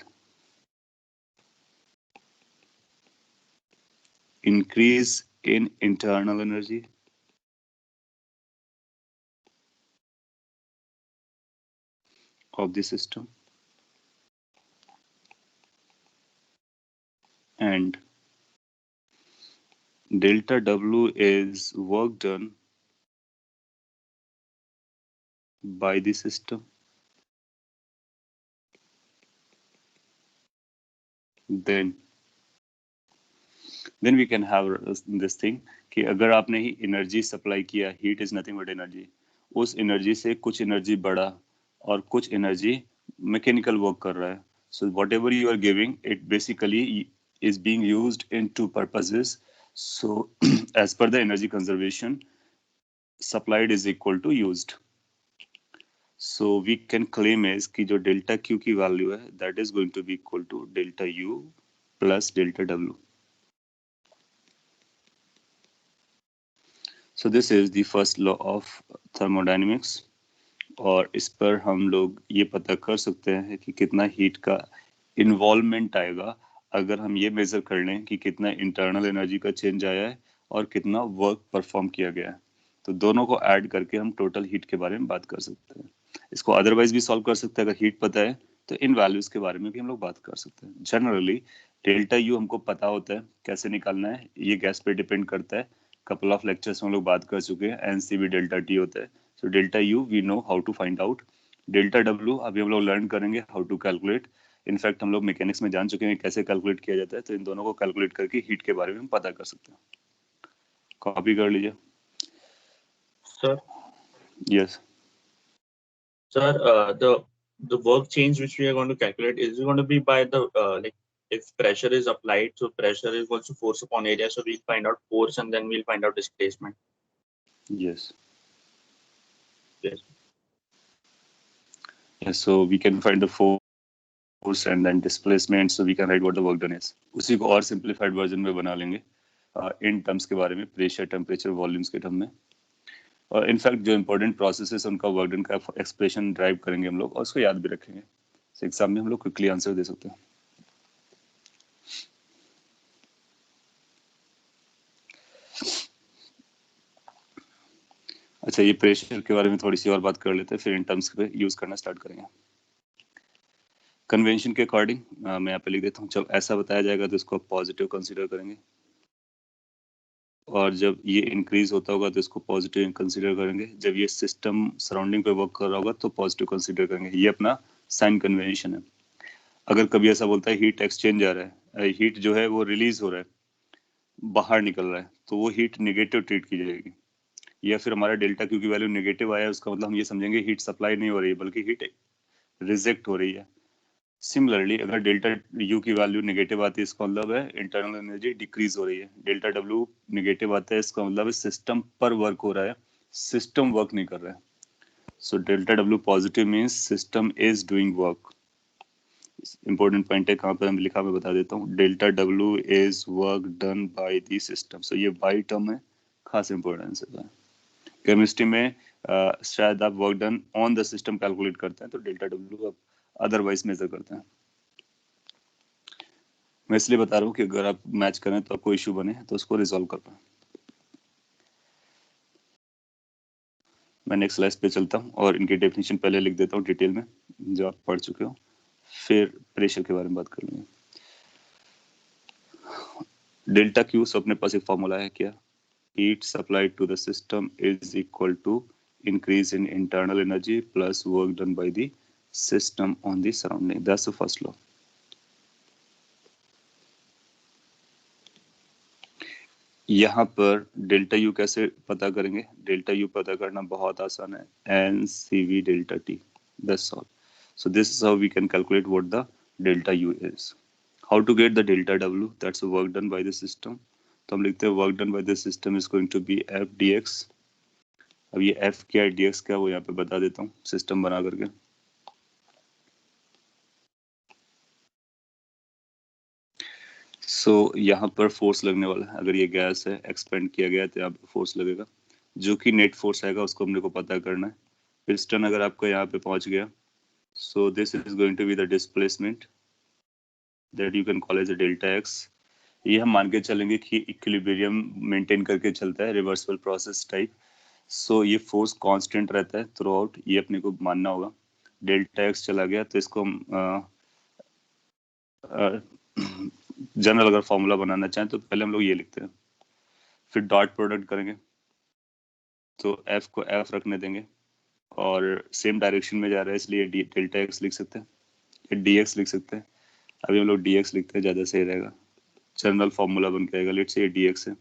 increase in internal energy of the system and delta W is work done by the system. Then we can have this thing कि अगर आपने ही एनर्जी सप्लाई किया, heat is nothing but energy, उस एनर्जी से कुछ एनर्जी बढ़ा और कुछ एनर्जी मैकेनिकल वर्क कर रहा है। So whatever you are giving it basically is being used in two purposes. So as per the energy conservation, supplied is equal to used. So we can claim as कि जो delta Q की value है that is going to be equal to delta U plus delta W. So this is the first law of thermodynamics और इस पर हम लोग ये पता कर सकते हैं कि कितना हीट का इन्वॉल्वमेंट आएगा अगर हम ये मेजर कर लें कि कितना इंटरनल एनर्जी का चेंज आया है और कितना वर्क परफॉर्म किया गया है। तो दोनों को ऐड करके हम टोटल हीट के बारे में बात कर सकते हैं। इसको अदरवाइज भी सॉल्व कर सकते हैं, अगर हीट पता है तो इन वैल्यूज के बारे में भी हम लोग बात कर सकते हैं। जनरली डेल्टा यू हमको पता होता है कैसे निकालना है, ये गैस पे डिपेंड करता है। कपल ऑफ लेक्चर्स में हम लोग बात कर चुके हैं, एनसीबी डेल्टा टी होता है। So delta U we know how to find out, delta W अभी हम लोग लर्न करेंगे हाउ टू कैलकुलेट। इनफैक्ट हम लोग मैकेनिक्स में जान चुके हैं कैसे कैलकुलेट किया जाता है, तो इन दोनों को कैलकुलेट करके हीट के बारे में हम पता कर सकते हैं। कॉपी कर लीजिए sir. Yes sir, the work change which we are going to calculate is going to be by the like if pressure is applied, so pressure is also force upon area, so we'll find out force and then we'll find out displacement. yes Yes. yes so we can find the force and then displacement, so we can write what the work done is। उसी को और सिंप्लीफाइड वर्जन में बना लेंगे इन टर्म्स के बारे में, प्रेशर टेम्परेचर वॉल्यूम्स के टर्म में। और इनफैक्ट जो इंपॉर्टेंट प्रोसेसेस उनका वर्क डन का एक्सप्रेशन ड्राइव करेंगे हम लोग और उसको याद भी रखेंगे, तो एग्जाम में हम लोग क्विकली आंसर दे सकते हैं। अच्छा, ये प्रेशर के बारे में थोड़ी सी और बात कर लेते हैं, फिर इन टर्म्स पे यूज करना स्टार्ट करेंगे। कन्वेंशन के अकॉर्डिंग मैं यहाँ पे लिख देता हूँ, जब ऐसा बताया जाएगा तो इसको पॉजिटिव कंसीडर करेंगे, और जब ये इंक्रीज होता होगा तो इसको पॉजिटिव कंसीडर करेंगे, जब ये सिस्टम सराउंडिंग पे वर्क कर रहा होगा तो पॉजिटिव कंसीडर करेंगे। ये अपना साइन कन्वेंशन है। अगर कभी ऐसा बोलता है हीट एक्सचेंज आ रहा है, हीट जो है वो रिलीज हो रहा है, बाहर निकल रहा है, तो वो हीट निगेटिव ट्रीट की जाएगी। या फिर हमारा डेल्टा क्यू की वैल्यू नेगेटिव आया, उसका मतलब हम ये समझेंगे हीट सप्लाई नहीं हो रही है बल्कि हीट रिजेक्ट हो रही है। सिमिलरली अगर डेल्टा यू की वैल्यू नेगेटिव आती है इसका मतलब है इंटरनल एनर्जी डिक्रीज हो रही है, डेल्टा डब्ल्यू नेगेटिव आता है इसका मतलब है सिस्टम पर वर्क हो रहा है, सिस्टम वर्क नहीं कर रहा है. So delta W positive means system is doing work. Important point है, कहाँ पर हम लिखा मैं बता देता हूँ. Delta W is work done by the system. So ये बाई टर्म है, खास इंपॉर्टेंस है. केमिस्ट्री में शायद आप work done on the system calculate करते हैं तो डेल्टा डब्ल्यू आप अदरवाइज मेजर करते हैं. मैं इसलिए बता रहा हूँ कि अगर आप मैच करें तो आपको इश्यू बने तो उसको रिजॉल्व कर पाए. मैं नेक्स्ट स्लाइड पे चलता हूँ और इनकी डेफिनेशन पहले लिख देता हूँ डिटेल में जो आप पढ़ चुके हो, फिर प्रेशर के बारे में बात कर लेंगे. डेल्टा क्यू से अपने पास एक फॉर्मूला है क्या, heat supplied to the system is equal to increase in internal energy plus work done by the system on the surrounding. That's the first law. यहाँ पर डेल्टा यू कैसे पता करेंगे? डेल्टा यू पता करना बहुत आसान है, NCV delta T. That's all. So this is how we can calculate what the delta U is. How to get the delta W? That's work done by the system. तो हम लिखते हैं work done by the system is going to be F D X. अब ये एफ क्या है, डी एक्स क्या, वो यहाँ पे बता देता हूँ सिस्टम बना करके. सो यहाँ पर फोर्स लगने वाला है, अगर ये गैस है एक्सपेंड किया गया तो यहाँ पे फोर्स लगेगा, जो कि नेट फोर्स आएगा उसको हमने को पता करना है. पिस्टन अगर आपका यहाँ पे पहुंच गया, so this is going to be the displacement that you can call as a delta X. ये हम मान के चलेंगे कि इक्विलिब्रियम मेंटेन करके चलता है, रिवर्सिबल प्रोसेस टाइप. सो ये फोर्स कांस्टेंट रहता है थ्रू आउट, ये अपने को मानना होगा. डेल्टा एक्स चला गया तो इसको हम जनरल अगर फॉर्मूला बनाना चाहें तो पहले हम लोग ये लिखते हैं, फिर डॉट प्रोडक्ट करेंगे तो एफ को एफ रखने देंगे और सेम डायरेक्शन में जा रहा है इसलिए डेल्टा एक्स लिख सकते हैं, डी एक्स लिख सकते हैं. अभी हम लोग डी एक्स लिखते हैं, ज़्यादा सही रहेगा, जनरल फॉर्मूला बन के आएगा. लेट्स से डी एक्स है.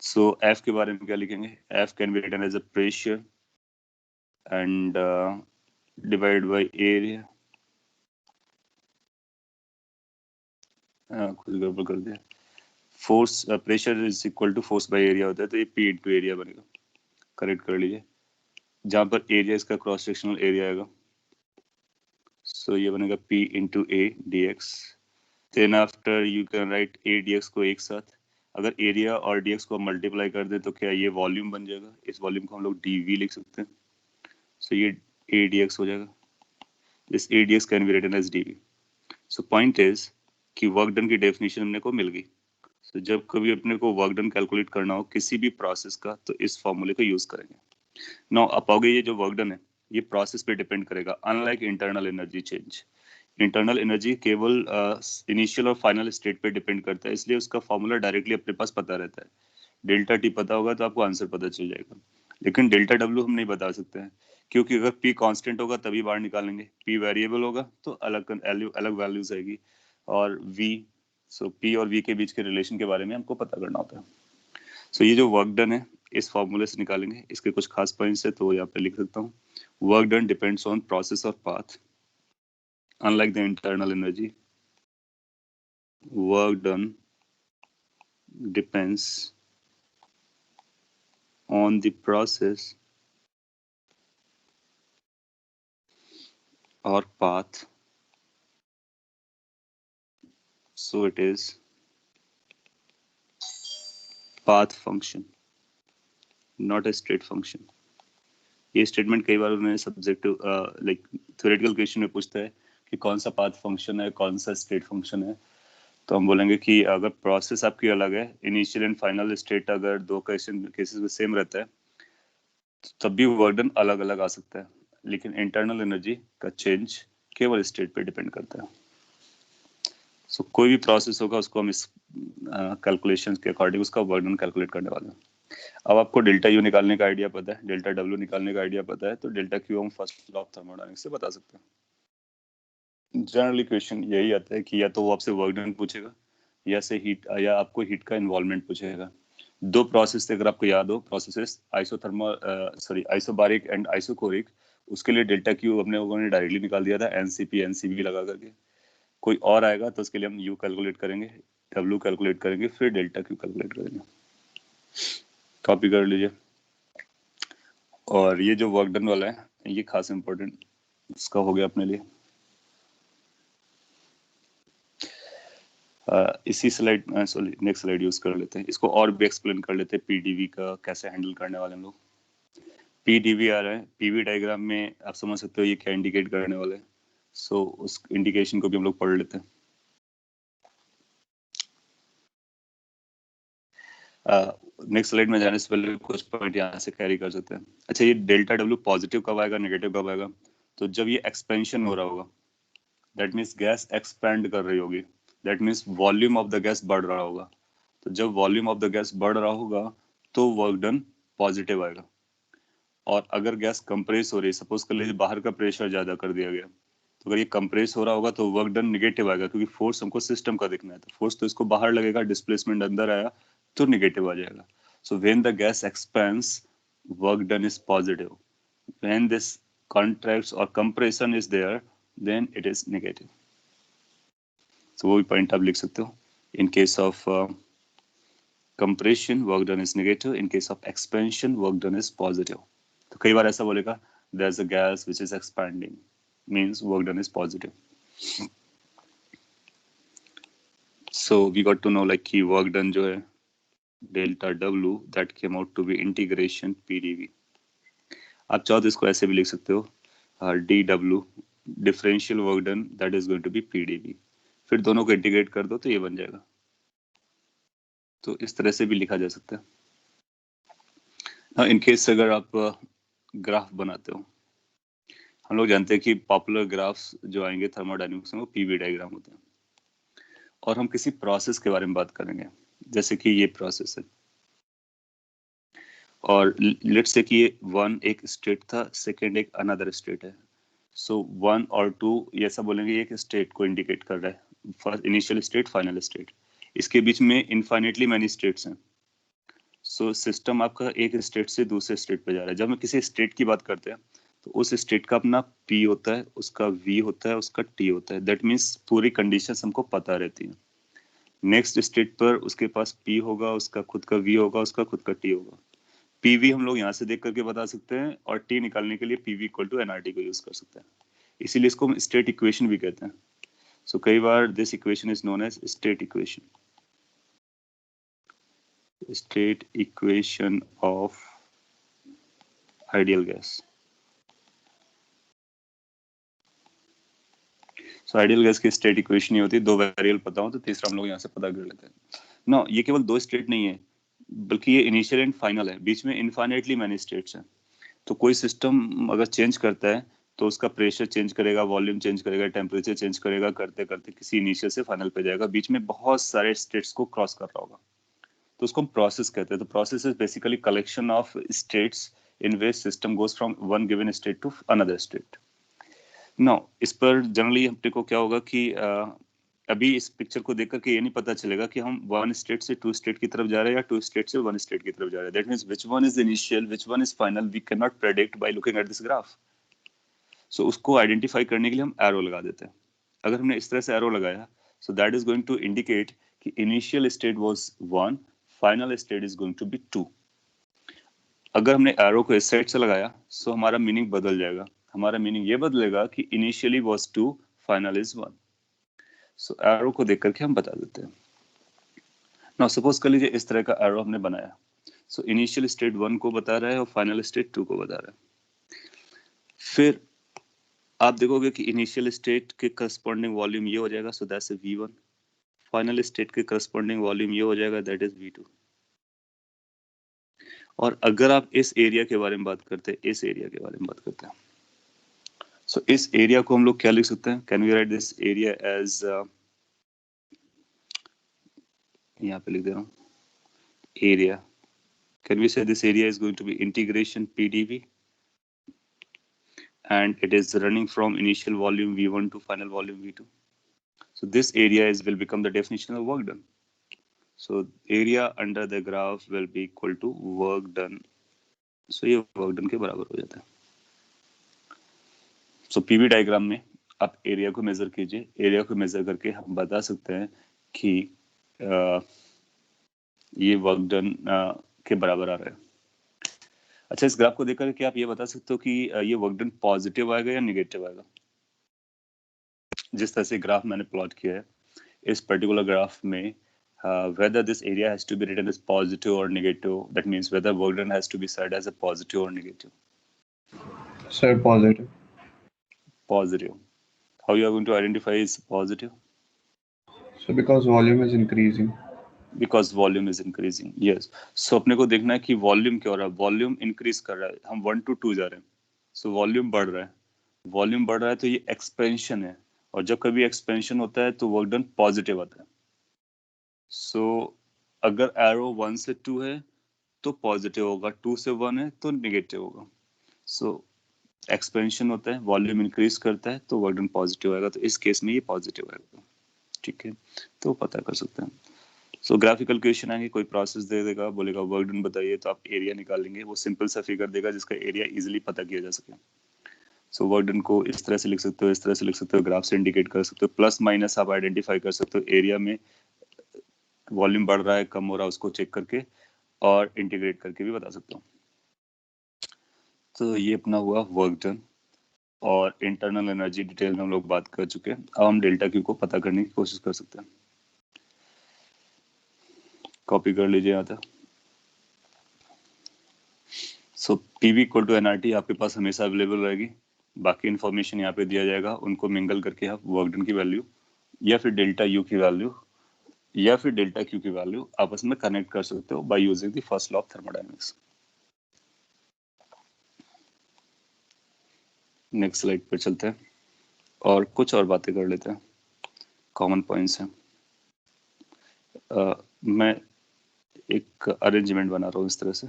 सो एफ के बारे में क्या लिखेंगे, F can be written as a pressure and divide by area. कुछ गड़बड़ कर दिया. Force pressure is equal to force by area होता है, तो ये पी इंटू एरिया बनेगा. करेक्ट कर लीजिए, जहाँ पर एरिया इसका क्रॉस सेक्शनल एरिया आएगा. सो ये बनेगा P into A D X. Then after you can write A D X को एक साथ. अगर एरिया और डी एक्स को मल्टीप्लाई कर दे तो क्या ये वॉल्यूम बन जाएगा, इस वॉल्यूम को हम लोग डी वी लिख सकते हैं. सो ये ए डी एक्स हो जाएगा. This A D X can be written as D V. So point is कि वर्क डन की डेफिनेशन हमने को मिल गई. So, जब कभी अपने को वर्क डन कैलकुलेट करना हो किसी भी प्रोसेस का तो इस फॉर्मूले को यूज करेंगे. नाउ आप पाओगे ये जो वर्क डन है ये प्रोसेस पे डिपेंड करेगा, unlike internal energy change. Internal energy केवल इनिशियल और फाइनल स्टेट पे डिपेंड करता है, इसलिए उसका फॉर्मूला डायरेक्टली अपने पास पता रहता है. डेल्टा टी पता होगा तो आपको आंसर पता चल जाएगा. लेकिन डेल्टा डब्ल्यू हम नहीं बता सकते हैं, क्योंकि अगर पी कांस्टेंट होगा तभी बाहर निकालेंगे, पी वेरिएबल होगा तो अलग वैल्यूज आएगी, और वी, सो पी और वी के बीच के रिलेशन के बारे में हमको पता करना होता है. सो ये जो वर्क डन है इस फॉर्मूले से निकालेंगे. इसके कुछ खास पॉइंट्स है तो यहाँ पे लिख सकता हूँ. Work done depends on process और path. Unlike the internal energy, work done depends on the process or path. So it is path function, not a state function. ये स्टेटमेंट कई बार उन्होंने सब्जेक्टिव लाइक थ्योरेटिकल क्वेश्चन में पूछता है कि कौन सा पाथ फंक्शन है, कौन सा स्टेट फंक्शन है. तो हम बोलेंगे कि अगर प्रोसेस आपकी अलग है, इनिशियल एंड फाइनल स्टेट अगर दो केसेस में सेम रहता है तो तब भी वर्क डन अलग अलग आ सकता है. लेकिन इंटरनल एनर्जी का चेंज केवल स्टेट पे डिपेंड करता है. सो कोई भी प्रोसेस होगा उसको हम इस कैलकुलेशंस के अकॉर्डिंग उसका वर्क डन कैलकुलेट करने वाले हैं. अब आपको डेल्टा यू निकालने का आइडिया पता है, डेल्टा डब्ल्यू निकालने का आइडिया पता है, तो डेल्टा क्यू हम फर्स्ट लॉ ऑफ थर्मोडायनामिक्स से बता सकते हैं. जनरली क्वेश्चन यही आता है कि या तो वो आपसे वर्क डन पूछेगा या से हीट, या आपको हीट का इन्वॉल्वमेंट पूछेगा. दो प्रोसेस अगर आपको याद हो, प्रोसेसेस आइसोबारिक एंड आइसोकोरिक, उसके लिए डेल्टा क्यू अपने लोगों ने डायरेक्टली निकाल दिया था एनसीपी एनसीबी लगा करके। कोई और आएगा तो उसके लिए हम यू कैलकुलेट करेंगे, डब्ल्यू कैलकुलेट करेंगे, फिर डेल्टा क्यू कैलकुलेट करेंगे। कॉपी कर लीजिए। और ये जो वर्क डन वाला है ये खास इंपॉर्टेंट इसका हो गया अपने लिए। इसी slide sorry next slide use कर लेते हैं, इसको और भी एक्सप्लेन कर लेते हैं पीडीवी का कैसे हैंडल करने वाले हम लोग। पीडीवी आ रहा है, पीवी डायग्राम में आप समझ सकते हो ये क्या इंडिकेट करने वाले हैं। सो उस इंडिकेशन को भी हम लोग पढ़ लेते हैं। नेक्स्ट स्लाइड में जाने से पहले कुछ पॉइंट यहाँ से कैरी कर सकते हैं। अच्छा, ये डेल्टा डब्ल्यू पॉजिटिव कब आएगा, नेगेटिव कब आएगा? तो जब ये एक्सपेंशन हो रहा होगा, दैट मीन्स गैस एक्सपैंड कर रही होगी, that means volume of the gas बढ़ रहा होगा। तो जब वॉल्यूम ऑफ द गैस बढ़ रहा होगा तो वर्क डन पॉजिटिव आएगा। और अगर गैस कंप्रेस हो रही है, सपोज कर लीजिए बाहर का प्रेशर ज्यादा कर दिया गया, तो अगर ये कंप्रेस हो रहा होगा तो वर्क डन निगेटिव आएगा, क्योंकि फोर्स हमको सिस्टम का देखना है। तो फोर्स तो इसको बाहर लगेगा, डिस्प्लेसमेंट अंदर आया तो निगेटिव आ जाएगा। So when the gas expands work done is positive, when this contracts और compression is there then it is negative. So वो भी पॉइंट आप लिख सकते हो। In case of compression work done is negative, in case of expansion work done is positive। तो कई बार ऐसा बोलेगा there's a gas which is expanding means work done is positive। so we got to know like कि work done जो है delta W that came out to be integration PdV। आप चाहो तो इसको ऐसे भी लिख सकते हो DW differential work done that is going to be PdV, फिर दोनों को इंटीग्रेट कर दो तो ये बन जाएगा। तो इस तरह से भी लिखा जा सकता है। हाँ, इन केस अगर आप ग्राफ बनाते हो, हम लोग जानते हैं कि पॉपुलर ग्राफ्स जो आएंगे थर्मोडायनेमिक्स में वो पीवी डायग्राम होते हैं। और हम किसी प्रोसेस के बारे में बात करेंगे, जैसे कि ये प्रोसेस है और लेट्स से कि ये 1 एक स्टेट था, सेकंड एक अनदर स्टेट है। सो 1 और 2 ये सब बोलेंगे एक स्टेट को इंडिकेट कर रहा है, first initial state final state. इसके बीच में इनफाइनेटली मैनी स्टेट्स हैं। सो सिस्टम आपका एक स्टेट से दूसरे स्टेट पे जा रहा है। जब हम किसी स्टेट की बात करते हैं तो उस स्टेट का अपना P होता है, उसका V होता है, उसका T होता है। दैट मीन्स पूरी कंडीशंस हमको पता रहती हैं। नेक्स्ट स्टेट पर उसके पास P होगा, उसका खुद का V होगा, उसका खुद का T होगा। PV हम लोग यहाँ से देख करके बता सकते हैं और T निकालने के लिए PV इक्वल टू NRT को यूज कर सकते हैं। इसीलिए इसको हम स्टेट इक्वेशन भी कहते हैं। सो कई बार this equation is known as state equation, state equation of ideal gas। So ideal gas की स्टेट इक्वेशन ही होती है, दो वेरिएबल पता हो तो तीसरा हम लोग यहाँ से पता कर लेते हैं। नो, ये केवल दो स्टेट नहीं है, बल्कि ये इनिशियल एंड फाइनल है, बीच में इनफाइनाइटली मैनी स्टेट्स हैं। तो कोई सिस्टम अगर चेंज करता है तो उसका प्रेशर चेंज करेगा, वॉल्यूम चेंज करेगा, टेम्परेचर चेंज करेगा, करते करते किसी इनिशियल से फाइनल पे जाएगा, बीच में बहुत सारे स्टेट्स को क्रॉस कर रहा होगा। तो उसको हम प्रोसेस कहते हैं। तो process is basically collection of states in which system goes from one given state to another state. No, इस पर जनरली अपने को क्या होगा कि अभी इस पिक्चर को देख करके ये नहीं पता चलेगा कि हम वन स्टेट से टू स्टेट की तरफ जा रहे हैं या टू स्टेट से वन स्टेट की तरफ जा रहे हैं। That means which one is initial, which one is final, we can not predict by looking at this graph. So उसको आइडेंटिफाई करने के लिए हम एरो लगा देते हैं। अगर हमने इस तरह से एरो लगाया, so that is going to indicate कि initial state was 1, final state is going to be 2। अगर हमने एरो को इस साइड से लगाया सो हमारा मीनिंग बदल जाएगा। हमारा मीनिंग ये बदलेगा कि initially was 2, final is 1। So arrow को देख करके हम बता देते हैं। नाउ सपोज कर लीजिए इस तरह का एरो हमने बनाया। सो इनिशियल स्टेट 1 को बता रहा है और फाइनल स्टेट 2 को बता रहा है। फिर आप देखोगे कि इनिशियल स्टेट के करस्पॉन्डिंग वॉल्यूम ये हो जाएगा, so that's V1। Final state के करस्पॉन्डिंग वॉल्यूम ये हो जाएगा, दैट इज V2। और अगर आप इस एरिया के बारे में बात करते हैं, इस एरिया के बारे में बात करते हैं, सो इस एरिया को हम लोग क्या लिख सकते हैं? Can we write this area as, यहाँ पे लिख दे रहा हूँ area. Can we say this area is going to be integration PdV and it is running from initial volume V1 to final volume V2. So this area will become the definition of work done. So area under the graph will be equal to work done. So ये work done के बराबर हो जाता है। सो पीवी डायग्राम में आप एरिया को मेजर कीजिए, एरिया को मेजर करके हम बता सकते हैं कि ये वर्क डन के बराबर आ रहा है। अच्छा, इस ग्राफ को देख करके आप ये बता सकते हो कि ये वर्क डन पॉजिटिव आएगा या निगेटिव आएगा। जिस तरह से ग्राफ मैंने प्लॉट किया है, इस पर्टिकुलर ग्राफ में whether this area has to be written as positive or negative, that means whether work done has to be said as a positive or negative. Sir, positive. Positive. How you are going to identify is positive? So because volume is increasing. Because volume is increasing. Yes. So अपने को देखना है कि वॉल्यूम क्या हो रहा है। वॉल्यूम इंक्रीज कर रहा है, हम 1 to 2 जा रहे हैं, सो वॉल्यूम बढ़ रहा है। वॉल्यूम बढ़ रहा है तो ये एक्सपेंशन है, और जब कभी एक्सपेंशन होता है तो वर्क डन पॉजिटिव आता है। सो अगर एरो 1 से 2 है तो पॉजिटिव होगा, 2 से 1 है तो नेगेटिव होगा। सो एक्सपेंशन होता है, वॉल्यूम इंक्रीज करता है तो वर्क डन पॉजिटिव आएगा, तो इस केस में ये पॉजिटिव आएगा। ठीक है, तो पता कर सकते हैं। सो ग्राफिकल क्वेश्चन आएंगे, कोई प्रोसेस दे देगा, बोलेगा वर्क डन बताइए, तो आप एरिया निकालेंगे, वो सिंपल सा फिगर देगा जिसका एरिया इजीली पता किया जा सके। सो वर्क डन को इस तरह से लिख सकते हो, इस तरह से लिख सकते हो, ग्राफ से इंडिकेट कर सकते हो, प्लस माइनस आप आइडेंटिफाई कर सकते हो, एरिया में वॉल्यूम बढ़ रहा है कम हो रहा है उसको चेक करके, और इंटीग्रेट करके भी बता सकते हो। तो ये अपना हुआ वर्क डन, और इंटरनल एनर्जी डिटेल में हम लोग बात कर चुके हैं। अब हम डेल्टा क्यू को पता करने की कोशिश कर सकते हैं। कॉपी कर लीजिए यहाँ तक। सो पीवी इक्वल टू एनआरटी आपके पास हमेशा अवेलेबल रहेगी, बाकी इन्फॉर्मेशन यहाँ पे दिया जाएगा, उनको मिंगल करके आप वर्क डन की वैल्यू या फिर डेल्टा यू की वैल्यू या फिर डेल्टा क्यू की वैल्यू आपस में कनेक्ट कर सकते हो by using the first law of thermodynamics. Next slide पर चलते हैं और कुछ और बातें कर लेते हैं, कॉमन पॉइंट्स हैं। मैं एक अरेंजमेंट बना रहा हूँ इस तरह से,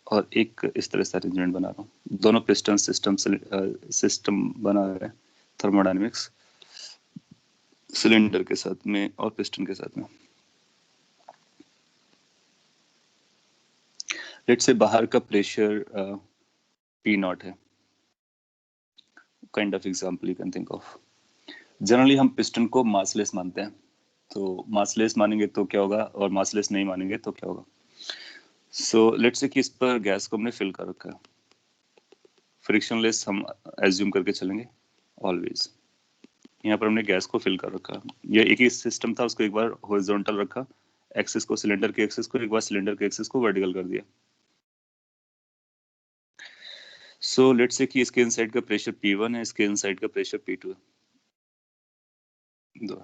और एक इस तरह से अरेंजमेंट बना रहा हूँ। दोनों पिस्टन सिस्टम बना रहे हैं थर्मोडायनेमिक्स, सिलेंडर के साथ में और पिस्टन के साथ में। लेट्स से बाहर का प्रेशर पी नॉट है, kind of example you can think of. Generally हम पिस्टन को मासलेस मानते हैं, तो मासलेस मानेंगे तो क्या होगा और मासलेस नहीं मानेंगे तो क्या होगा। सो लेट्स से कि इस पर गैस को हमने फिल कर रखा है, फ्रिक्शनलेस हम एज्यूम करके चलेंगे ऑलवेज। यहाँ पर हमने गैस को फिल कर रखा, ये एक ही सिस्टम था, उसको एक बार हॉरिजॉन्टल रखा, एक्सिस को सिलेंडर के एक्सिस को, एक बार सिलेंडर के एक्सिस को वर्टिकल कर दिया। सो लेट्स से कि इसके इनसाइड का प्रेशर P1 है, इसके इनसाइड का प्रेशर P2 है। दो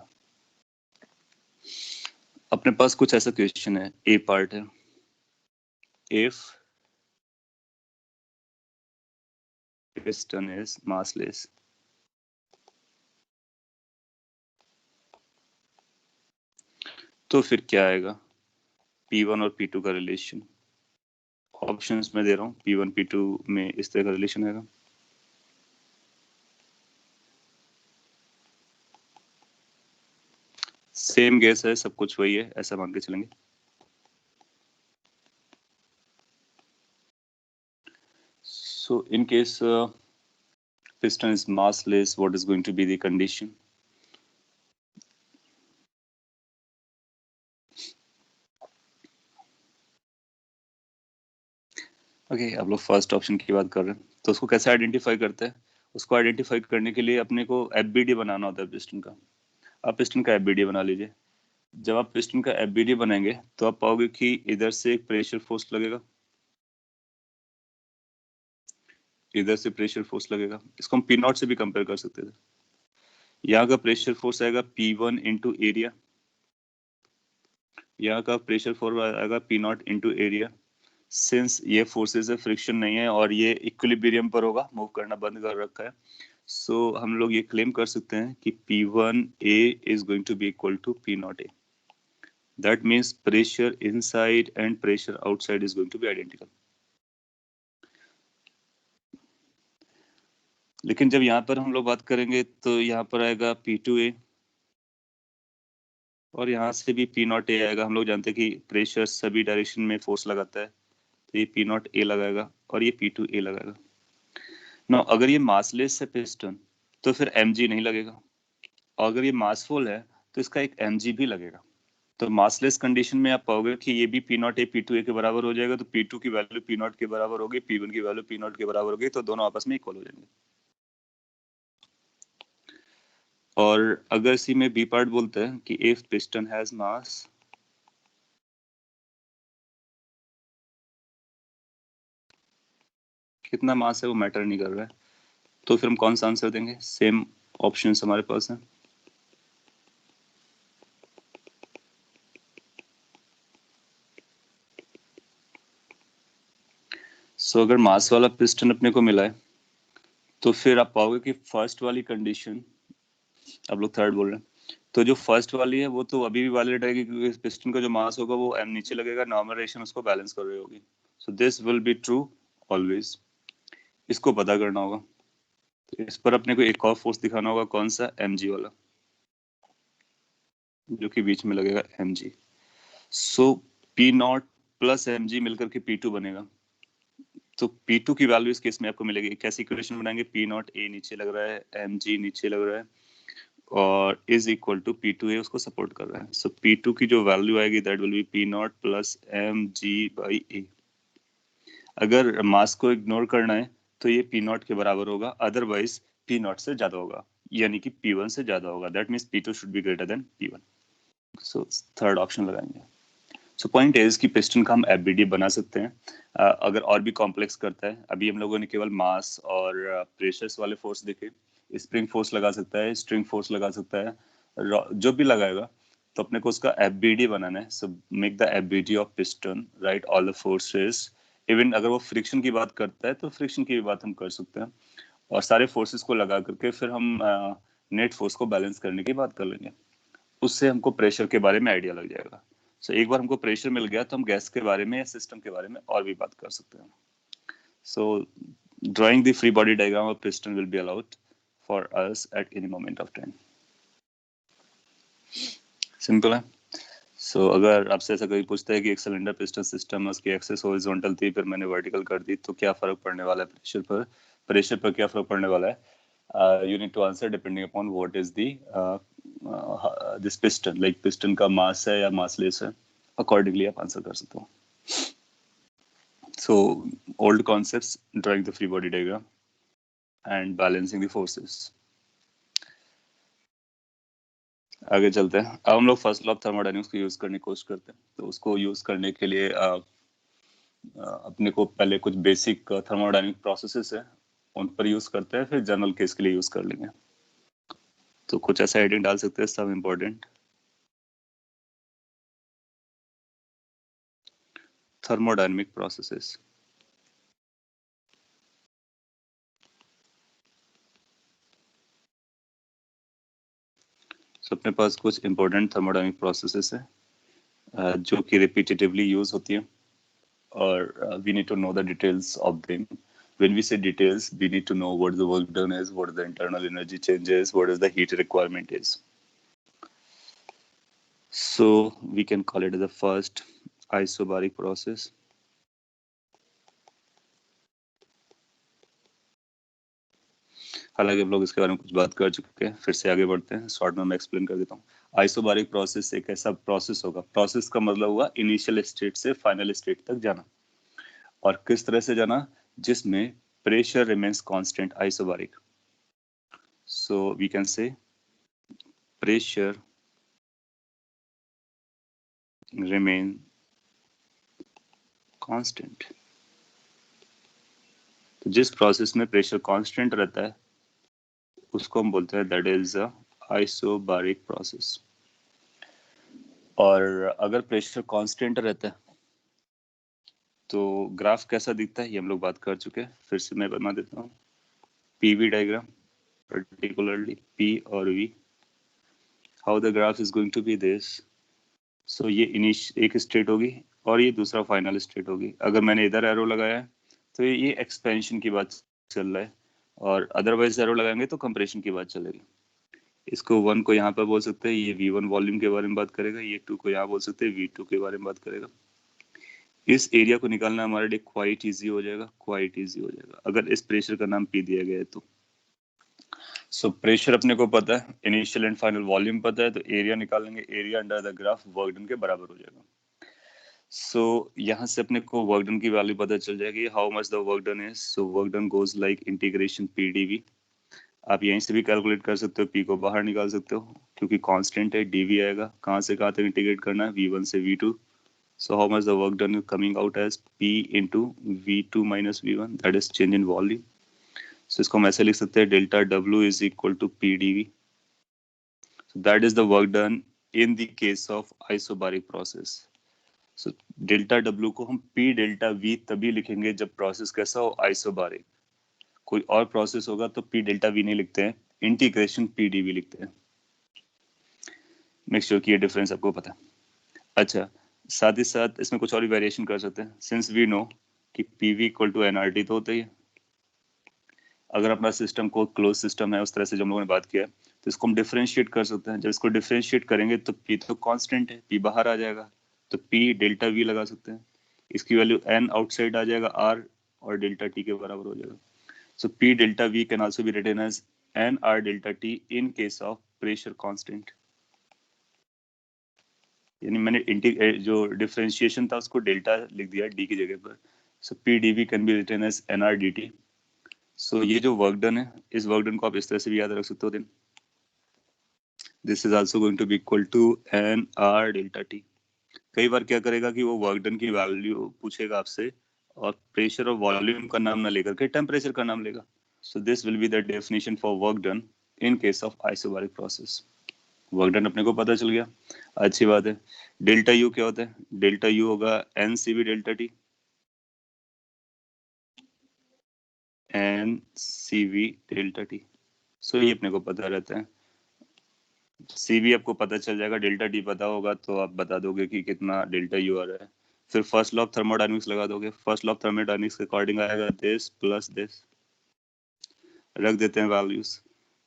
अपने पास कुछ ऐसा क्वेश्चन है, ए पार्ट है, इफ piston is massless, तो फिर क्या आएगा P1 और P2 का रिलेशन। ऑप्शंस में दे रहा हूँ, P1 P2 में इस तरह का रिलेशन आएगा। सेम गैस है, सब कुछ वही है, ऐसा मान के चलेंगे। So in case piston is massless, what is going to be the condition? Okay, आप लोग फर्स्ट ऑप्शन की बात कर रहे हैं, तो उसको कैसे आइडेंटिफाई करते हैं? उसको आइडेंटिफाई करने के लिए अपने को एफबीडी बनाना होता है पिस्टन का। आप पिस्टन का एफबीडी बना लीजिए। जब आप पिस्टन का एफबीडी बनाएंगे तो आप पाओगे कि इधर से एक प्रेशर फोर्स लगेगा, इधर से प्रेशर फोर्स लगेगा। इसको हम P0 से भी कंपेयर कर सकते थे। यहाँ का प्रेशर फोर्स आएगा P1 इंटू एरिया, यहाँ का प्रेशर फोर्स आएगा P0 इंटू एरिया। सिंस ये फोर्सेस है, फ्रिक्शन नहीं है और ये इक्विलिब्रियम पर होगा, मूव करना बंद कर रखा है, सो हम लोग ये क्लेम कर सकते हैं कि P1A is going to be equal to P0A. That means pressure inside and pressure outside is going to be identical. लेकिन जब यहाँ पर हम लोग बात करेंगे तो यहाँ पर आएगा P2A और यहाँ से भी P0A आएगा। हम लोग जानते हैं कि प्रेशर सभी डायरेक्शन में फोर्स लगाता है, तो ये P0A लगाएगा और ये P2A लगाएगा। ना अगर ये मासलेस है पिस्टन, तो फिर mg नहीं लगेगा, और अगर ये मासफुल है तो इसका एक mg भी लगेगा। तो मासलेस कंडीशन में आप पाओगे कि ये भी P0 A P2 A के बराबर हो जाएगा, तो P2 की वैल्यू P0 के बराबर होगी, P1 की वैल्यू P0 के बराबर होगी, तो दोनों आपस में इक्वल हो जाएंगे। और अगर इसी में बी पार्ट बोलते हैं कि इफ पिस्टन हैज मास कितना मास है वो मैटर नहीं कर रहा है, तो फिर हम कौन सा आंसर देंगे? सेम ऑप्शन हमारे पास है। सो अगर मास वाला पिस्टन अपने को मिला है तो फिर आप पाओगे कि फर्स्ट वाली कंडीशन, आप लोग थर्ड बोल रहे हैं, तो जो फर्स्ट वाली है वो तो अभी भी वैलिड रहेगी, क्योंकि पिस्टन का जो मास होगा वो m नीचे लगेगा, नॉर्मल रेशन उसको बैलेंस कर रही होगी। सो this will be true always. इसको पता करना होगा, तो इस पर अपने को एक और फोर्स दिखाना होगा, कौन सा? mg वाला, जो कि बीच में लगेगा mg। सो P0 प्लस mg मिलकर के P2 बनेगा। तो P2 की वैल्यू इस केस में आपको मिलेगी। कैसी इक्वेशन बनाएंगे? P0 A नीचे लग रहा है, mg नीचे लग रहा है, और इज इक्वल टू P2A उसको सपोर्ट कर रहा है। सो P2 की जो वैल्यू आएगी that will be P0 plus mg by A। अगर मास को इग्नोर करना है तो ये P0 के बराबर होगा, अदरवाइज P0 से ज्यादा होगा, यानी कि P1 से ज्यादा होगा। That means P2 should be greater than P1। So third option लगाएंगे। सो पॉइंट इज कि पिस्टन का हम एफबीडी बना सकते हैं अगर और भी कॉम्प्लेक्स करता है। अभी हम लोगों ने केवल मास और प्रेशर्स वाले फोर्स देखे। स्प्रिंग फोर्स लगा सकता है, स्ट्रिंग फोर्स लगा सकता है, जो भी लगाएगा तो अपने को उसका एफबीडी बनाना है। So make the FBD of piston, right all the forces. Even अगर वो फ्रिक्शन की बात करता है तो फ्रिक्शन की भी बात हम कर सकते हैं, और सारे फोर्सेस को लगा करके फिर हम नेट फोर्स को बैलेंस करने की बात कर लेंगे। उससे हमको प्रेशर के बारे में आइडिया लग जाएगा। सो एक बार हमको प्रेशर मिल गया तो हम गैस के बारे में या सिस्टम के बारे में और भी बात कर सकते हैं। सो drawing the free body diagram of piston will be allowed for us at any moment of time. Simple है। सो अगर आपसे ऐसा कोई पूछता है कि एक सिलेंडर पिस्टन सिस्टम है, उसकी एक्सेस हॉरिजॉन्टल थी, फिर मैंने वर्टिकल कर दी, तो क्या फर्क पड़ने वाला है प्रेशर पर क्या फर्क पड़ने वाला है? You need to answer depending upon what is the this piston, like piston का मास है या मासलेस है, accordingly आप आंसर कर सकते हो। So old concepts, drawing the free body diagram and balancing the forces। आगे चलते हैं। अब हम लोग फर्स्ट लॉ ऑफ थर्मोडायनेमिक्स को यूज करने की कोशिश करते हैं। तो उसको यूज करने के लिए अपने को पहले कुछ बेसिक थर्मोडायनेमिक प्रोसेसेस है उन पर यूज करते हैं, फिर जनरल केस के लिए यूज कर लेंगे। तो कुछ ऐसा हेडिंग डाल सकते हैं, सब इम्पोर्टेंट। Thermodynamic processes. तो अपने पास कुछ इम्पोर्टेंट थर्मोडायनेमिक प्रोसेसेस है जो कि रिपीटेटिवली यूज होती है, और we need to know the details of them. When we say details, we need to know what the work done is, what the internal energy changes, what is the heat requirement is. So we can call it as the first isobaric process. हालांकि हम लोग इसके बारे में कुछ बात कर चुके हैं, फिर से आगे बढ़ते हैं। शॉर्ट में मैं एक्सप्लेन कर देता हूँ। आइसोबारिक प्रोसेस एक ऐसा प्रोसेस होगा, प्रोसेस का मतलब हुआ इनिशियल स्टेट से फाइनल स्टेट तक जाना। और किस तरह से जाना? जिसमें pressure remains constant, isobaric. So we can say pressure remain constant. तो जिस प्रोसेस में प्रेशर कांस्टेंट रहता है उसको हम बोलते हैं दैट इज आइसोबारिक प्रोसेस। और अगर प्रेशर कांस्टेंट रहता है तो ग्राफ कैसा दिखता है ये हम लोग बात कर चुके हैं, फिर से मैं बना देता हूँ। पीवी डायग्राम, particularly P और V, how the graph is going to be this। so ये एक स्टेट होगी और ये दूसरा फाइनल स्टेट होगी। अगर मैंने इधर एरो लगाया है तो ये एक्सपेंशन की बात चल रहा है, और अदरवाइज एरो लगाएंगे तो कंप्रेशन की बात चलेगी। इसको 1 को यहाँ पर बोल सकते हैं, ये V1 वॉल्यूम के बारे में बात करेगा, ये 2 को यहाँ बोल सकते हैं, V2 के बारे में बात करेगा। इस एरिया को निकालना हमारे लिए क्वाइट इजी हो जाएगा, क्वाइट इजी हो जाएगा अगर इस प्रेशर का नाम P दिया गया है तो। सो प्रेशर अपने को पता है, इनिशियल एंड फाइनल वॉल्यूम पता है, तो एरिया निकालेंगे, area under the graph work done के बराबर हो जाएगा। सो यहाँ से अपने को वर्क डन की वैल्यू पता चल जाएगी, how much the work done is. So work done goes like integration P DV. आप यहीं से भी कैलकुलेट कर सकते हो, पी को बाहर निकाल सकते हो क्योंकि कांस्टेंट है, डीवी आएगा, कहाँ से कहाँ तक इंटीग्रेट करना है, v1 से v2। So how much the work done is coming out as p into v2 minus v1, that is change in volume. So इसको हम ऐसे लिख सकते हैं, delta w is equal to P D V. So that is the work done in the case of isobaric process. So delta W को हम P डेल्टा V तभी लिखेंगे जब प्रोसेस कैसा हो, आइसोबारिक। कोई और प्रोसेस होगा तो P डेल्टा V नहीं लिखते हैं, इंटीग्रेशन P dV लिखते हैं। मेक श्योर कि ये डिफरेंस आपको पता है। अच्छा, साथ ही साथ इसमें कुछ और भी वेरिएशन कर सकते हैं, सिंस वी नो कि PV इक्वल टू NRT तो होता ही है। अगर अपना सिस्टम को क्लोज सिस्टम है उस तरह से जो हम लोगों ने बात किया है, तो इसको हम डिफरेंशिएट कर सकते हैं। जब इसको डिफरेंशिएट करेंगे तो पी तो कांस्टेंट है, पी बाहर आ जाएगा, तो पी डेल्टा वी लगा सकते हैं। इसकी वैल्यू एन आउटसाइड आ जाएगा, आर और डेल्टा टी के बराबर हो जाएगा। So P delta V can also be written as N R delta T in case of pressure constant. यानी मैंने जो डिफरेंशिएशन था उसको डेल्टा लिख दिया डी की जगह पर। So P D V can be written as N R D T. So ये जो वर्क डन है, इस वर्क डन को आप इस तरह से भी याद रख सकते हो, then this is also going to be equal to N R delta T. कई बार क्या करेगा कि वो वर्क डन की वैल्यू पूछेगा आपसे और प्रेशर और वॉल्यूम का नाम ना लेकर के टेम्परेचर का नाम लेगा। सो this will be the definition for work done in case of isobaric process. Work done अपने को पता चल गया, अच्छी बात है। डेल्टा यू क्या होता है? डेल्टा यू होगा N C V delta T, N C V delta T. So ये अपने को पता रहता है। सीवी आपको पता चल जाएगा, डेल्टा टी पता होगा तो आप बता दोगे कि कितना डेल्टा यू आ रहा है। फिर फर्स्ट लॉ ऑफ थर्मोडायनेमिक्स लगा दोगे, फर्स्ट लॉ ऑफ थर्मोडायनेमिक्स के अकॉर्डिंग आएगा दिस प्लस दिस, रख देते हैं वैल्यूज,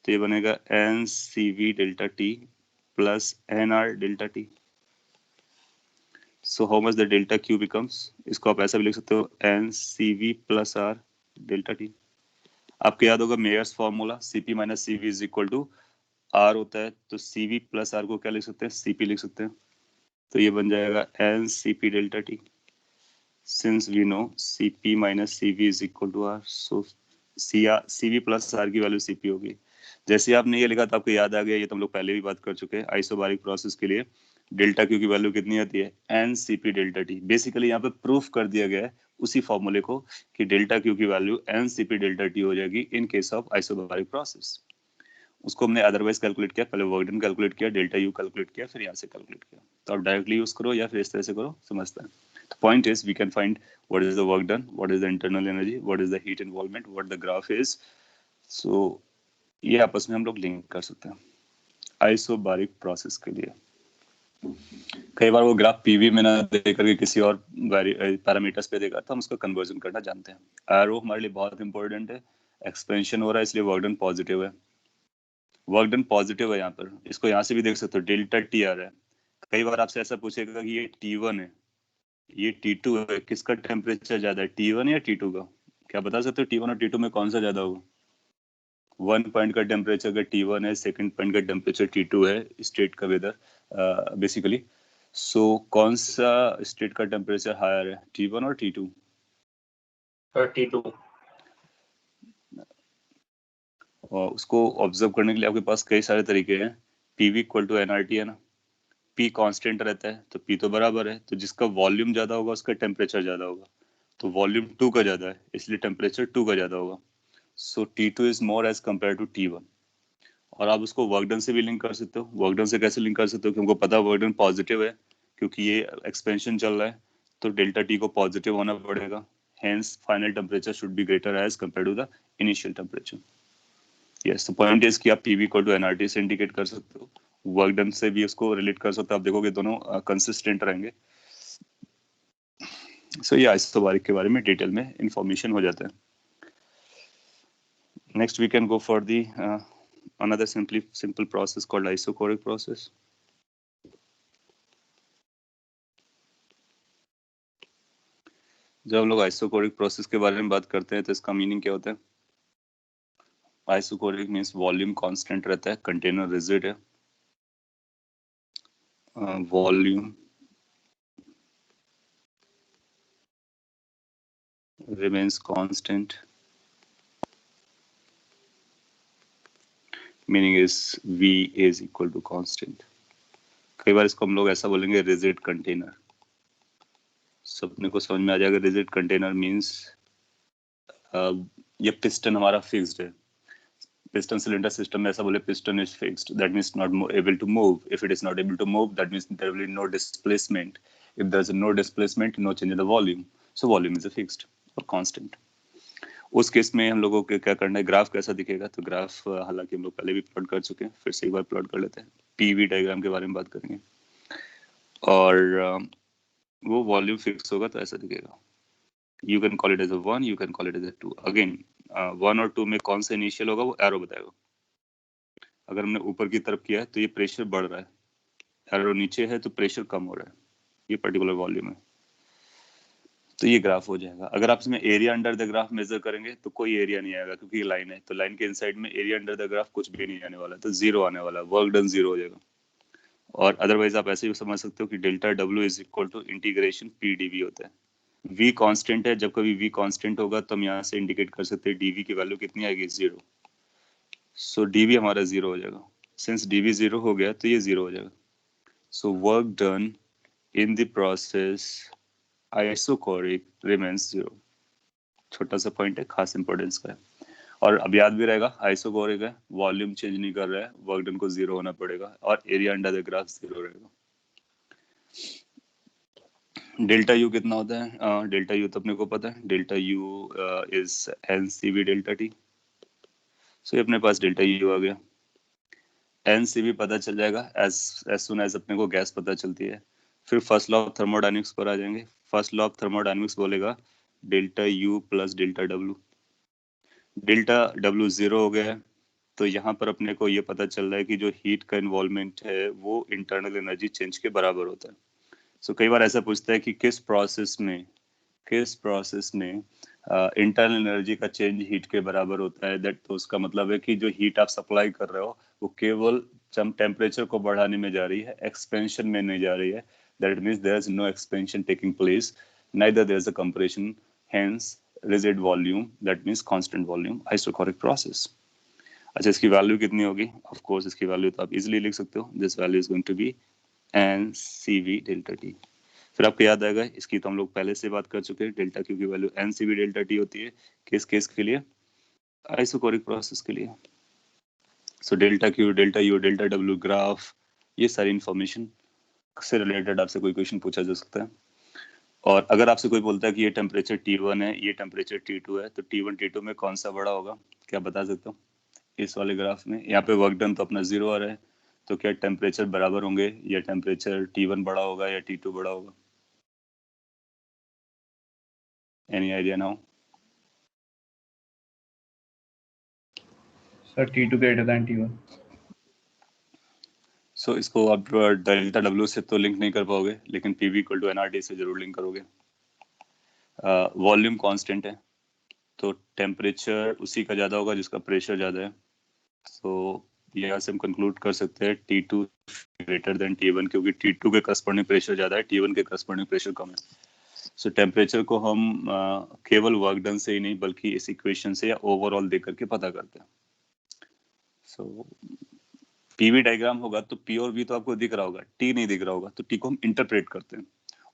तो ये बनेगा N C V delta T plus N R delta T. So how much the delta Q becomes, इसको आप ऐसा भी लिख सकते हो, N C V plus R delta T. आपको याद होगा Mayer's formula, CP minus CV is equal to R होता है, तो सीवी प्लस आर को क्या लिख सकते हैं, सीपी लिख सकते हैं। तो ये बन जाएगा N C P delta T. Since we know C P minus C V is equal to R, so C V plus R की वैल्यू सी पी होगी। जैसे आपने ये लिखा तो आपको याद आ गया, ये तो हम लोग पहले भी बात कर चुके हैं, आइसोबारिक प्रोसेस के लिए डेल्टा क्यू की वैल्यू कितनी आती है, N C P delta T. Basically यहाँ पे प्रूफ कर दिया गया है उसी फॉर्मूले को कि डेल्टा क्यू की value N C P delta T हो जाएगी in case of isobaric process. उसको हमने अदरवाइज कैलकुलेट किया, पहले वर्क डन कैलकुलेट किया, डेल्टा यू कैलकुलेट किया, फिर यहाँ से कैलकुलेट किया। तो आप डायरेक्टली यूज करो या फिर इस तरह से करो, समझता है। The point is we can find what is the work done, what is the internal energy, what is the heat involvement, what the graph is. So ये आपस में हम लोग लिंक कर सकते हैं आइसोबारिक प्रोसेस के लिए। कई बार वो ग्राफ पीवी में ना दे करके किसी और पैरामीटर्स पे देगा तो हम उसका कन्वर्जन करना जानते हैं। एरो हमारे लिए बहुत इंपॉर्टेंट है, एक्सपेंशन हो रहा है इसलिए वर्क डन पॉजिटिव है, वर्क डन पॉजिटिव है यहाँ पर। इसको यहाँ से भी देख सकते हो, डेल्टा टी आ रहा है। कई बार आपसे ऐसा पूछेगा कि ये T1 है, ये T2 है, किसका टेम्परेचर ज्यादा है, T1 या T2 का? क्या बता सकते हो T1 और T2 में कौन सा ज्यादा होगा? 1 पॉइंट का टेम्परेचर अगर T1 है, सेकंड पॉइंट का टेम्परेचर T2 है, स्टेट का वेदर बेसिकली। सो कौन सा स्टेट का टेम्परेचर हायर है, T1 और T2? T2। और उसको ऑब्जर्व करने के लिए आपके पास कई सारे तरीके हैं। PV इक्वल टू NRT है ना, P कांस्टेंट रहता है तो P तो बराबर है, तो जिसका वॉल्यूम ज्यादा होगा उसका टेम्परेचर ज्यादा होगा, तो वॉल्यूम 2 का ज्यादा है इसलिए टेम्परेचर 2 का ज्यादा होगा। So T2 is more as compare to T1। और आप उसको वर्क डन से भी लिंक कर सकते हो। वर्क डन से कैसे लिंक कर सकते हो कि हमको पता है वर्क डन पॉजिटिव है क्योंकि ये एक्सपेंशन चल रहा है, तो डेल्टा टी को पॉजिटिव होना पड़ेगा, hence final temperature should be greater as compare to the initial temperature. Yes, the point is कि आप पीवी इक्वल टू एनआरटी से इंडिकेट कर सकते हो, वर्क डन से भी उसको रिलेट कर सकते हो, आप देखोगे दोनों कंसिस्टेंट रहेंगे। सो ये आइसोबारिक के बारे में डिटेल में इंफॉर्मेशन हो जाता है। Next we can go for the another simple process called isochoric process. जब हम लोग आइसोकोरिक प्रोसेस के बारे में बात करते हैं तो इसका मीनिंग क्या होता है? आइसोकोरिक मीन्स वॉल्यूम कांस्टेंट रहता है, कंटेनर रिजिड है, volume remains constant, meaning is V is equal to constant. कई बार इसको हम लोग ऐसा बोलेंगे रिजिड कंटेनर, सबने को समझ में आ जाएगा। रिजिड कंटेनर मीन्स ये पिस्टन हमारा फिक्स्ड है, piston cylinder system में ऐसा बोले piston is fixed, that means not able to move. If it is not able to move, that means there will be no displacement. If there is no displacement, no change in the volume, so volume is a fixed or constant. उस केस में हम लोगों को क्या करना है, ग्राफ कैसा दिखेगा, तो ग्राफ हालांकि हम लोग पहले भी प्लॉट कर चुके हैं, फिर से एक बार प्लॉट कर लेते हैं। पीवी डायग्राम के बारे में बात करेंगे, और वो वॉल्यूम फिक्स होगा तो ऐसा दिखेगा। You can call it as a 1, you can call it as a 2. Again, 1 और 2 में कौन सा इनिशियल होगा वो एरो बताएगा। अगर हमने ऊपर की तरफ किया है तो ये प्रेशर बढ़ रहा है, एरो नीचे है तो प्रेशर कम हो रहा है, ये पर्टिकुलर वॉल्यूम है, तो ये ग्राफ हो जाएगा। अगर आप इसमें area under the graph measure करेंगे तो कोई एरिया नहीं आएगा, क्योंकि ये लाइन है, तो लाइन के इनसाइड में एरिया अंडर द ग्राफ कुछ भी नहीं आने वाला, तो जीरो आने वाला, वर्क डन जीरो हो जाएगा। और अदरवाइज आप ऐसे भी समझ सकते हो कि delta W is equal to integration P D V होता है। v कांस्टेंट है, जब कभी v कांस्टेंट होगा तो हम यहाँ से इंडिकेट कर सकते हैं dv की वैल्यू कितनी आएगी, 0। सो dv हमारा 0 हो जाएगा। सिंस dv 0 हो गया तो ये 0 हो जाएगा। सो work done in the process isochoric remains 0। छोटा सा पॉइंट है, खास इंपॉर्टेंस का है, और अब याद भी रहेगा आइसोकोरिक है, वॉल्यूम चेंज नहीं कर रहा है, वर्क डन को 0 होना पड़ेगा, और एरिया अंडर द ग्राफ 0 रहेगा। डेल्टा यू कितना होता है, डेल्टा यू तो अपने को पता है, delta U is N C V delta T. So अपने पास डेल्टा यू आ गया, एन सी वी पता चल जाएगा एज सुन एज अपने को गैस पता चलती है। फिर फर्स्ट लॉ ऑफ थर्मोडायनेमिक्स पर आ जाएंगे। फर्स्ट लॉ ऑफ थर्मोडायनेमिक्स बोलेगा delta U plus delta W. Delta W 0 हो गया है, तो यहाँ पर अपने को ये पता चल रहा है कि जो हीट का इन्वॉल्वमेंट है वो इंटरनल एनर्जी चेंज के बराबर होता है। सो कई बार ऐसा पूछता है कि किस प्रोसेस में इंटरनल एनर्जी का चेंज हीट के बराबर होता है, दैट तो उसका मतलब है कि जो हीट आप सप्लाई कर रहे हो वो केवल टेम्परेचर को बढ़ाने में जा रही है, एक्सपेंशन में नहीं जा रही है। That means there is no expansion taking place, neither there is a compression, hence rigid volume, that means constant volume, isochoric process. अच्छा, इसकी वैल्यू कितनी होगी? ऑफ कोर्स इसकी वैल्यू तो आप इजीली लिख सकते हो, this value is going to be N C V delta T. फिर आपको याद आएगा, इसकी तो हम लोग पहले से बात कर चुके हैं, डेल्टा क्यू की value N C V delta T होती है, किस केस के लिए? आइसोकोरिक प्रोसेस के लिए। सो delta Q, delta U, delta W graph, ये सारी इंफॉर्मेशन से रिलेटेड आपसे कोई क्वेश्चन पूछा जा सकता है। और अगर आपसे कोई बोलता है कि ये टेम्परेचर T1 है, ये टेम्परेचर T2 है, तो T1 T2 में कौन सा बड़ा होगा, क्या बता सकते हो? इस वाले ग्राफ में यहाँ पे वर्क डन तो अपना 0 आ रहा है, तो क्या टेम्परेचर बराबर होंगे, या टेम्परेचर T1 बड़ा होगा या T2 बड़ा होगा? Any idea now? Sir, T2 greater than T1. सो इसको आप डेल्टा डब्ल्यू से तो लिंक नहीं कर पाओगे, लेकिन पीवी इक्वल टू एनआरटी से जरूर लिंक करोगे। वॉल्यूम कांस्टेंट है, तो टेम्परेचर उसी का ज़्यादा होगा जिसका प्रेशर ज़्यादा है। सो यहाँ से हम कंक्लूड कर सकते हैं T2 ग्रेटर देन T1, क्योंकि T2 के करस्पॉन्डिंग प्रेशर ज़्यादा है, T1 के करस्पॉन्डिंग प्रेशर कम है। सो टेम्परेचर को हम केवल वर्क डन से ही नहीं बल्कि इस इक्वेशन से या ओवरऑल देख करके पता करते हैं। सो पीवी डायग्राम होगा तो पी और वी तो आपको दिख रहा होगा, टी नहीं दिख रहा होगा, तो टी को हम इंटरप्रेट करते हैं।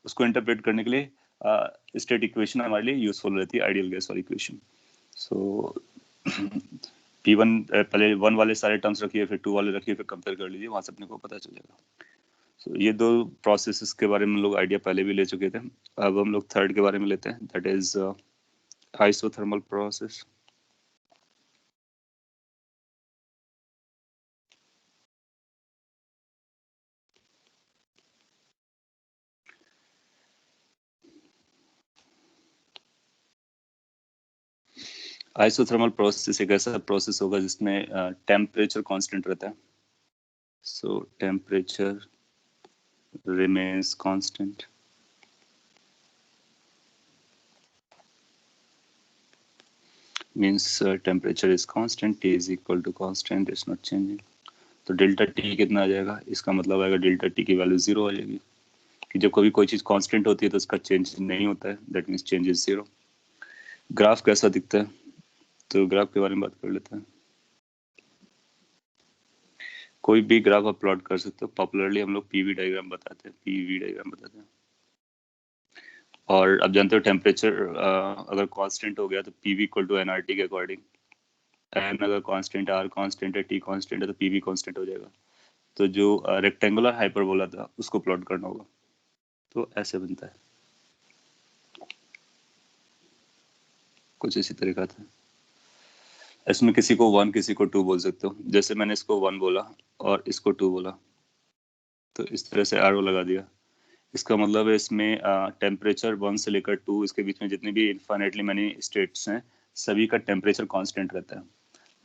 उसको इंटरप्रेट करने के लिए स्टेट इक्वेशन हमारे लिए यूजफुल रहती है, आइडियल गैस वाली इक्वेशन। सो P1 पहले 1 वाले सारे टर्म्स रखिए, फिर 2 वाले रखिए, फिर कंपेयर कर लीजिए, वहां से अपने को पता चल जाएगा। सो ये दो प्रोसेसेस के बारे में लोग आइडिया पहले भी ले चुके थे। अब हम लोग थर्ड के बारे में लेते हैं, that is isothermal process. Isothermal process एक ऐसा प्रोसेस होगा जिसमें टेम्परेचर कांस्टेंट रहता है। So temperature remains constant. Means temperature is constant, T is equal to constant, it's not changing. तो डेल्टा टी कितना आ जाएगा, इसका मतलब आएगा डेल्टा टी की वैल्यू 0 आ जाएगी, कि जब कभी कोई चीज़ कांस्टेंट होती है तो उसका चेंज नहीं होता है, that means change is 0। Graph कैसा दिखता है, तो ग्राफ के बारे में बात कर लेते हैं। कोई भी ग्राफ आप प्लॉट कर सकते हो, पॉपुलरली हम लोग पीवी डायग्राम बताते हैं, पीवी डायग्राम बताते हैं। और अब जानते हो टेम्परेचर अगर कांस्टेंट हो गया तो पीवी इक्वल टू एनआरटी के अकॉर्डिंग, एन अगर कांस्टेंट है, आर कांस्टेंट है, टी कांस्टेंट है, तो पीवी कांस्टेंट हो जाएगा। तो जो रेक्टेंगुलर हाइपरबोला था उसको प्लॉट करना होगा, तो ऐसे बनता है, कुछ इसी तरीका था। इसमें किसी को 1 किसी को 2 बोल सकते हो, जैसे मैंने इसको 1 बोला और इसको 2 बोला, तो इस तरह से आरो लगा दिया। इसका मतलब है इसमें टेम्परेचर 1 से लेकर 2, इसके बीच में जितनी भी इन्फाइनेटली मैनी स्टेट्स हैं सभी का टेम्परेचर कांस्टेंट रहता है।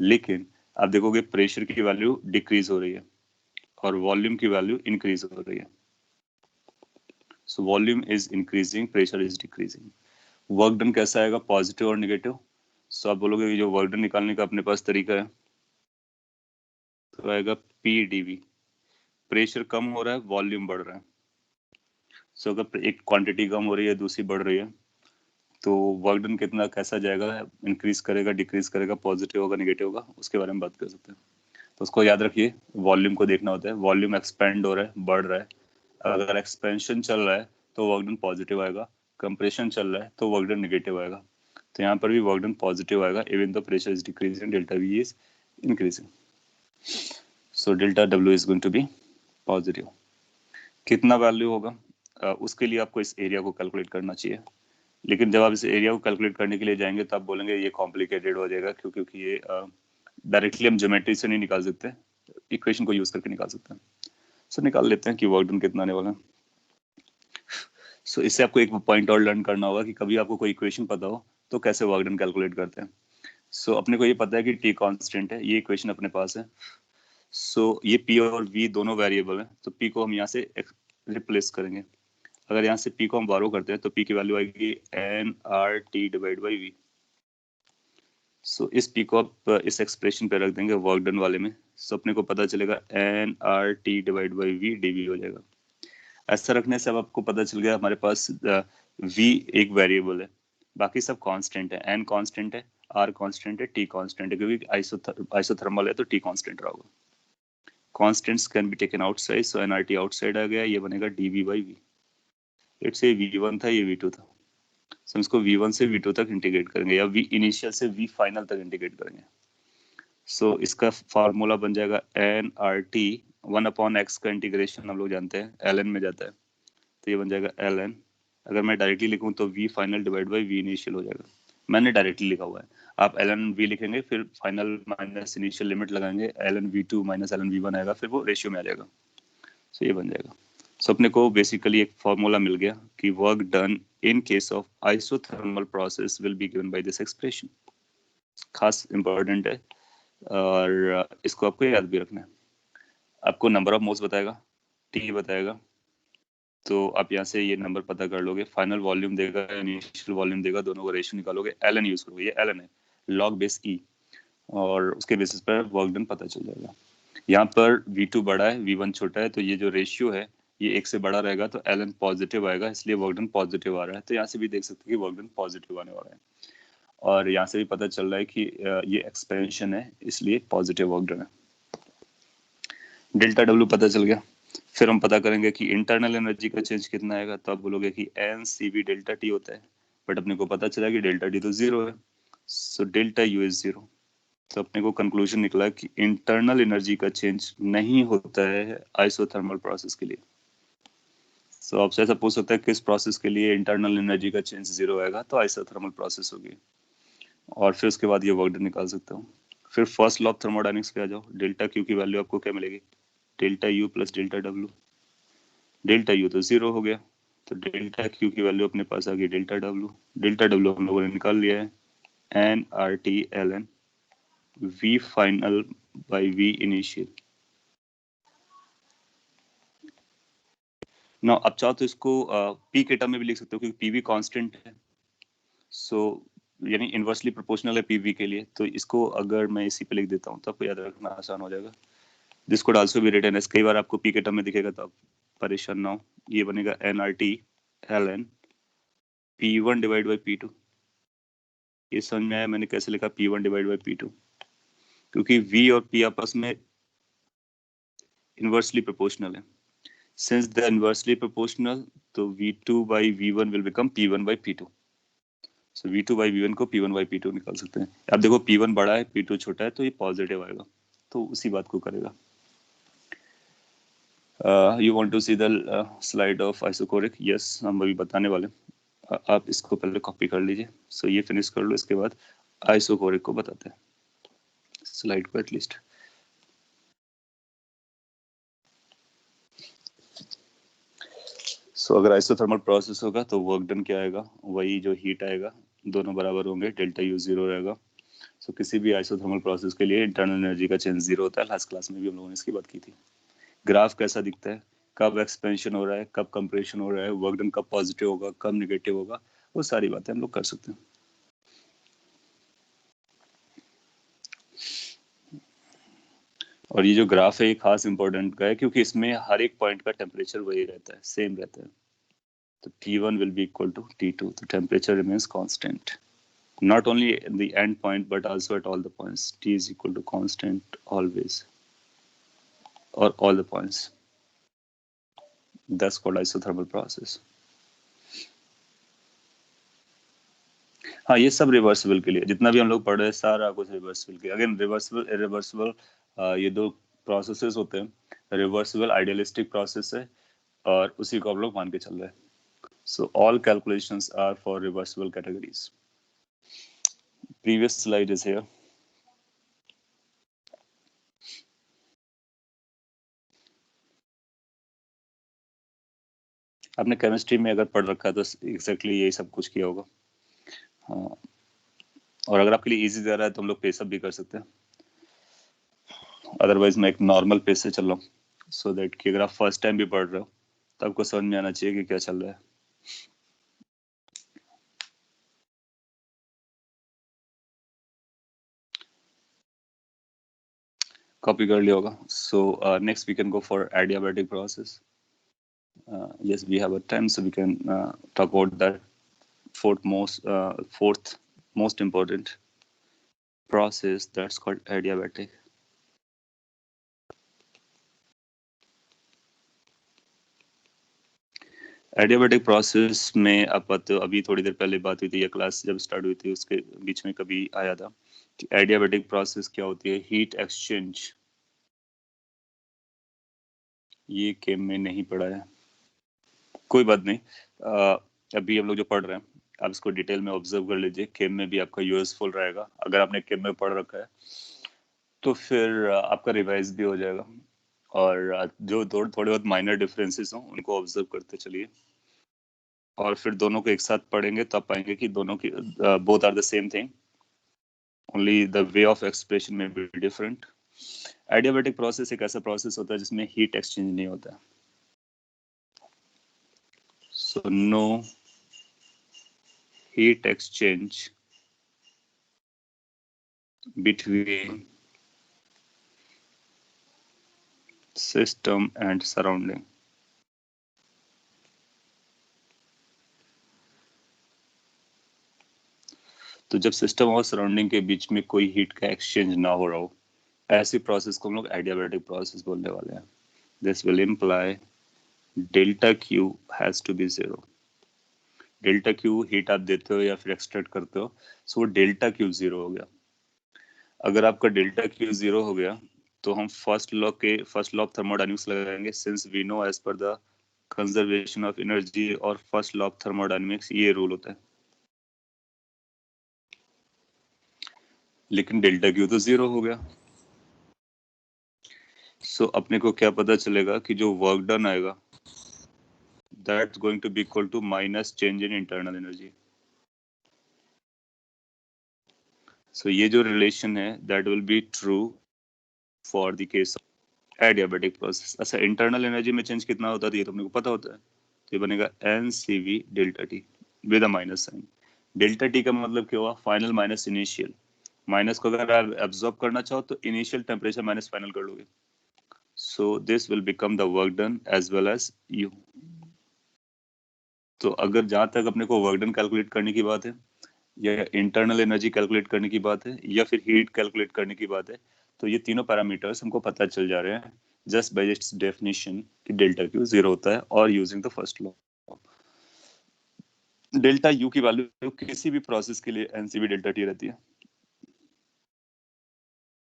लेकिन आप देखोगे प्रेशर की वैल्यू डिक्रीज हो रही है और वॉल्यूम की वैल्यू इंक्रीज हो रही है। So volume is increasing, pressure is decreasing. Work done कैसा आएगा, पॉजिटिव और निगेटिव। सो आप बोलोगे कि जो वर्क डन निकालने का अपने पास तरीका है तो आएगा पी डीवी। प्रेशर कम हो रहा है, वॉल्यूम बढ़ रहा है। सो अगर एक क्वांटिटी कम हो रही है, दूसरी बढ़ रही है, तो वर्क डन कितना कैसा जाएगा, इंक्रीज करेगा, डिक्रीज करेगा, पॉजिटिव होगा, निगेटिव होगा, उसके बारे में बात कर सकते हैं। तो उसको याद रखिए, वॉल्यूम को देखना होता है, वॉल्यूम एक्सपेंड हो रहा है, बढ़ रहा है। अगर एक्सपेंशन चल रहा है तो वर्क डन पॉजिटिव आएगा, कंप्रेशन चल रहा है तो वर्क डन निगेटिव आएगा। तो यहाँ पर भी वर्क डन पॉजिटिव आएगा, even the pressure is decreasing, delta V is increasing. So delta W is going to be positive. कितना वैल्यू होगा, उसके लिए आपको इस एरिया को कैलकुलेट करना चाहिए। लेकिन जब आप इस एरिया को कैलकुलेट करने के लिए जाएंगे तो आप बोलेंगे ये कॉम्प्लिकेटेड हो जाएगा, क्योंकि ये डायरेक्टली हम ज्योमेट्री से नहीं निकाल सकते, इक्वेशन को यूज करके निकाल सकते हैं। सो निकाल लेते हैं कि वर्क डन कितना आने वाला है। सो इससे आपको एक पॉइंट और लर्न करना होगा कि कभी आपको कोई इक्वेशन पता हो तो कैसे वर्क डन कैलकुलेट करते हैं। सो अपने को ये पता है कि टी कांस्टेंट है, ये इक्वेशन अपने पास है। सो ये पी और वी दोनों वेरिएबल है, तो पी को हम यहाँ से रिप्लेस करेंगे। अगर यहाँ से पी को हम बारो करते हैं तो पी की वैल्यू आएगी N R T divide by V. So इस पी को आप इस एक्सप्रेशन पे रख देंगे वर्क डन वाले में। सो अपने को पता चलेगा N R T divide by V DV हो जाएगा। ऐसा रखने से अब आपको पता चल गया हमारे पास वी एक वेरिएबल है, बाकी सब कांस्टेंट है। एन कांस्टेंट है, आर कांस्टेंट है, टी कांस्टेंट है, क्योंकि आइसोथर्मल है तो टी कांस्टेंट रहोगा। Constants can be taken outside, so NRT outside आ गया, ये बनेगा डीवी बाई वी। इट्स ये V1 था, ये V2 था। सो इसको V1 से V2 तक इंटीग्रेट करेंगे या V इनिशियल से V फाइनल तक इंटीग्रेट करेंगे। सो इसका फार्मूला बन जाएगा एन आर टी 1/x का इंटीग्रेशन हम लोग जानते हैं ln में जाता है, तो ये बन जाएगा ln। अगर मैं डायरेक्टली लिखूं तो V final divide by V initial हो जाएगा। मैंने डायरेक्टली लिखा हुआ है, आप ln V लिखेंगे फिर फाइनल माइनस इनिशियल लिमिट लगाएंगे, ln V2 minus ln V1 आएगा, फिर वो रेशियो में आ जाएगा। सो ये बन जाएगा। सो अपने को बेसिकली एक फॉर्मूला मिल गया कि work done in case of isothermal process will be given by this expression. खास इंपॉर्टेंट है और इसको आपको याद भी रखना है। आपको नंबर ऑफ मोल्स बताएगा, टी बताएगा, तो आप यहाँ से ये नंबर पता कर लोगे। फाइनल वॉल्यूम देगा, इनिशियल वॉल्यूम देगा, दोनों का रेशियो निकालोगे, एलन यूज करोगे, ये एलन है, लॉग बेस ई, और उसके बेसिस पर वर्क डन पता चल जाएगा। यहाँ पर V2 बड़ा है, V1 छोटा है, तो ये जो रेशियो है ये 1 से बड़ा रहेगा, तो ln पॉजिटिव आएगा, इसलिए वर्क डन पॉजिटिव आ रहा है। तो यहाँ से भी देख सकते हैं कि वर्क डन पॉजिटिव आने वाला है, और यहाँ से भी पता चल रहा है कि ये एक्सपेंशन है, इसलिए पॉजिटिव वर्क डन है। डेल्टा डब्ल्यू पता चल गया। फिर हम पता करेंगे कि इंटरनल एनर्जी का चेंज कितना आएगा, तो आप बोलोगे कि N C B delta T होता है, बट अपने को पता चला कि डेल्टा टी तो 0 है, सो डेल्टा यू इज 0। तो अपने को कंक्लूजन निकला कि इंटरनल एनर्जी का चेंज नहीं होता है आइसोथर्मल प्रोसेस के लिए। सो आपसे ऐसा पूछ सकता है किस प्रोसेस के लिए इंटरनल एनर्जी का चेंज 0 आएगा, तो आइसोथर्मल प्रोसेस होगी, और फिर उसके बाद ये वर्क डन निकाल सकता हूँ। फिर फर्स्ट लॉ ऑफ थर्मोडायनेमिक्स पे आ जाओ। डेल्टा क्यू की वैल्यू आपको क्या मिलेगी, delta U plus delta W. Delta U तो 0 हो गया, तो डेल्टा क्यू की वैल्यू अपने पास आ गई डेल्टा डब्ल्यू। डेल्टा डब्ल्यू हम लोगों ने निकाल लिया है, N R T L N V final by V initial। ना आप चाहो तो इसको P के टर्म में भी लिख सकते हो, क्योंकि PV कांस्टेंट है। सो यानी इनवर्सली प्रोपोर्शनल है पीवी के लिए, तो इसको अगर मैं इसी पे लिख देता हूँ तो आपको याद रखना आसान हो जाएगा। This could also be written as, कई बार आपको पी के टर्म में दिखेगा तो आप परेशान ना हो, ये बनेगा nRT ln P1 divide by P2। ये समझ में आया मैंने कैसे लिखा P1 डिवाइड बाई P2? क्योंकि V और P आपस में इनवर्सली प्रोपोर्शनल है। सिंस द इनवर्सली प्रोपोर्शनल, तो V2 by V1 will become P1 by P2। So V2 by V1 को P1 by P2 निकाल सकते हैं। अब देखो P1 बड़ा है, P2 छोटा है, तो ये पॉजिटिव आएगा, तो उसी बात को करेगा। You want to see the slide of isochoric? Yes, हम अभी बताने वाले। आप इसको पहले कॉपी कर लीजिए। सो ये फिनिश कर लो, इसके बाद आइसोकोरिक को बताते हैं, स्लाइड को एटलीस्ट। सो अगर आइसोथर्मल प्रोसेस होगा तो वर्क डन क्या आएगा, वही जो हीट आएगा, दोनों बराबर होंगे, डेल्टा यू जीरो रहेगा। सो किसी भी आइसोथर्मल प्रोसेस के लिए इंटरनल एनर्जी का चेंज जीरो होता है। लास्ट क्लास में भी हम लोगों ने इसकी बात की थी। ग्राफ कैसा दिखता है, कब एक्सपेंशन हो रहा है, कब कंप्रेशन हो रहा है, वर्क डन कब पॉजिटिव होगा, कब नेगेटिव होगा, वो सारी बातें हम लोग कर सकते हैं। और ये जो ग्राफ है ये खास इंपॉर्टेंट का है, क्योंकि इसमें हर एक पॉइंट का टेम्परेचर वही रहता है, सेम रहता है। तो T1 will be equal to T2, the temperature remains constant, not only in the end point but also at all the points. T is equal to constant always, or all the points. That's called isothermal process. हाँ, ये सब रिवर्सिबल के लिए, जितना भी हम लोग पढ़ रहे हैं सारा कुछ रिवर्सिबल के। अगेन रिवर्सिबल इरिवर्सिबल, ये दो प्रोसेसेस होते हैं। रिवर्सिबल आइडियलिस्टिक प्रोसेस है और उसी को हम लोग मान के चल रहे हैं। So all calculations are for reversible categories. Previous slide is here. आपने केमिस्ट्री में अगर पढ़ रखा है तो एग्जैक्टली यही सब कुछ किया होगा। हाँ, और अगर आपके लिए इजी जा रहा है तो हम लोग पेसअप भी कर सकते हैं। अदरवाइज मैं एक नॉर्मल पेस से चल रहा हूँ, सो दैट कि अगर आप फर्स्ट टाइम भी पढ़ रहे हो तो आपको समझ में आना चाहिए कि क्या चल रहा है। कॉपी कर लिया होगा। So next we can go for adiabatic process. Yes, we have a time, so we can talk about that fourth most important process, that's called adiabatic. Adiabatic process में आप तो अभी थोड़ी देर पहले बात हुई थी, या क्लास जब स्टार्ट हुई थी उसके बीच में कभी आया था कि एडियाबैटिक प्रोसेस क्या होती है। हीट एक्सचेंज, ये केम में नहीं पढ़ा है, कोई बात नहीं। अभी हम लोग जो पढ़ रहे हैं आप इसको डिटेल में ऑब्जर्व कर लीजिए। केम में भी आपका यूजफुल रहेगा। अगर आपने केम में पढ़ रखा है तो फिर आपका रिवाइज भी हो जाएगा, और जो थोड़े बहुत माइनर डिफरेंसेस हों उनको ऑब्जर्व करते चलिए, और फिर दोनों को एक साथ पढ़ेंगे तो आप पाएंगे कि दोनों की both are the same thing, only the way of expression में बी डिफरेंट। एडियाबैटिक प्रोसेस एक ऐसा प्रोसेस होता है जिसमें हीट एक्सचेंज नहीं होता। So no heat exchange between system and surrounding. तो जब सिस्टम और सराउंडिंग के बीच में कोई हीट का एक्सचेंज ना हो रहा हो, ऐसी प्रोसेस को हम लोग एडियाबैटिक प्रोसेस बोलने वाले हैं। This will imply delta Q has to be zero. Delta Q heat आप देते हो या फिर एक्सट्रैक्ट करते हो, सो वो डेल्टा क्यू जीरो हो गया। अगर आपका डेल्टा क्यू जीरो हो गया तो हम फर्स्ट लॉ ऑफ थर्मोडायनेमिक्स लगाएंगे, since we know as per the conservation of energy और फर्स्ट लॉ ऑफ थर्मोडायनेमिक्स ये रूल होता है। लेकिन डेल्टा क्यू तो जीरो हो गया, सो अपने को क्या पता चलेगा कि जो वर्क डन आएगा that's going to be equal to minus change in internal energy. So ये जो relation है that will be true for the case of adiabatic process. अच्छा, internal energy में change कितना होता है ये तो अपने को पता होता है, तो ये बनेगा NCV delta T with a minus sign. Delta T का मतलब क्या हुआ, फाइनल माइनस इनिशियल। माइनस को अगर आप एब्जॉर्ब करना चाहो तो इनिशियल टेम्परेचर माइनस फाइनल कर लोगे। So this will become the work done as well as you. तो अगर जहां तक अपने को वर्क डन कैलकुलेट करने की बात है, या इंटरनल एनर्जी कैलकुलेट करने की बात है, या फिर हीट कैलकुलेट करने की बात है, तो ये तीनों पैरामीटर्स हमको पता चल जा रहे हैं जस्ट बाय इट्स डेफिनेशन कि डेल्टा क्यू 0 होता है, और using the first law. Delta U की वैल्यू किसी भी प्रोसेस के लिए एनसीवी डेल्टा टी रहती है।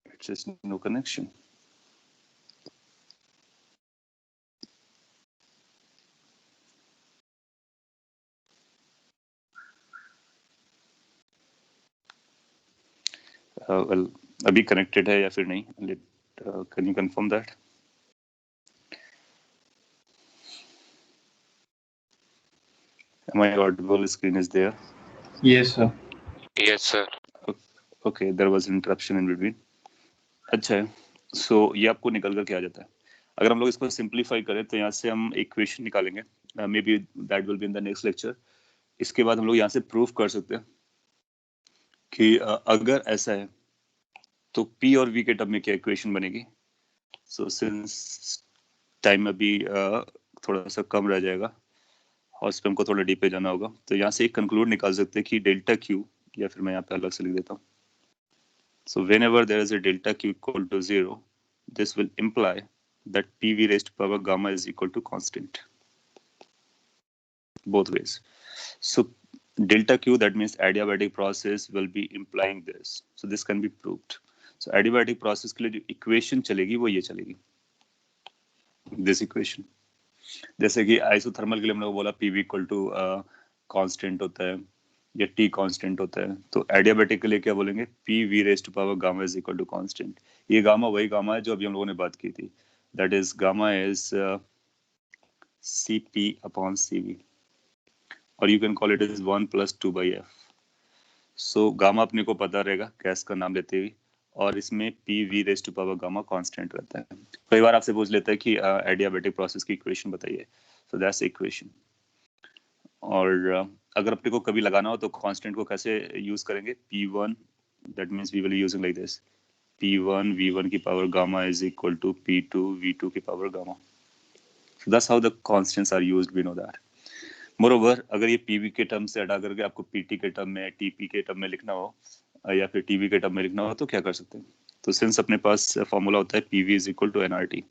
It's just no connection. Well अभी कनेक्टेड है या फिर नहीं, can you confirm that? Am I audible? Screen is there. Yes, sir. Yes, sir. Okay, there was interruption in between. अच्छा है, सो ये आपको निकल कर क्या आ जाता है। अगर हम लोग इसको सिंप्लीफाई करें तो यहाँ से हम इक्वेशन निकालेंगे, may be that will be in the next lecture. इसके बाद हम लोग यहाँ से प्रूफ कर सकते हैं कि अगर ऐसा है तो P और V के टर्म में क्या इक्वेशन बनेगी। सो सिंस टाइम अभी थोड़ा सा कम रह जाएगा और इस पर हमको थोड़ा डीप पे जाना होगा, तो यहाँ से एक कंक्लूड निकाल सकते हैं कि डेल्टा क्यू, या फिर मैं यहाँ पे अलग से लिख देता हूँ। So whenever there is a delta Q equal to 0, this will imply that PV raised to power gamma is equal to constant. Both ways. So delta Q, that means adiabatic process, will be implying this. So this can be proved. So adiabatic process के लिए जो equation चलेगी वो ये चलेगी, this equation. जैसे कि isothermal के लिए हम लोग बोला PV equal to constant होता है या T कांस्टेंट होता है, तो एडियाबैटिक के लिए क्या बोलेंगे, PV raised to power gamma is equal to constant. ये गामा वही गामा है जो अभी हम लोगों ने बात की थी, that is gamma is CP upon CV, और you can call it is 1 + 2/f। So gamma अपने को पता रहेगा गैस का नाम लेते हुए, और इसमें PV raised to power gamma constant रहता है। कई बार आपसे पूछ लेता है कि एडियाबैटिक प्रोसेस की इक्वेशन बताइए, सो दैट्स इक्वेशन। और अगर अपने को कभी लगाना हो तो कांस्टेंट को कैसे यूज करेंगे, P1, that means we will using like this, P1 V1 की power gamma is equal to P2 V2 की power gamma. So that's how the constants are used, we know that. Moreover अगर ये PV के टर्म से हटा करके आपको PT के टर्म में, TP के टर्म में लिखना हो, या फिर TV के टर्म में लिखना हो, तो क्या कर सकते हैं। तो सिंस अपने पास फॉर्मूला होता है PV is equal to nRT,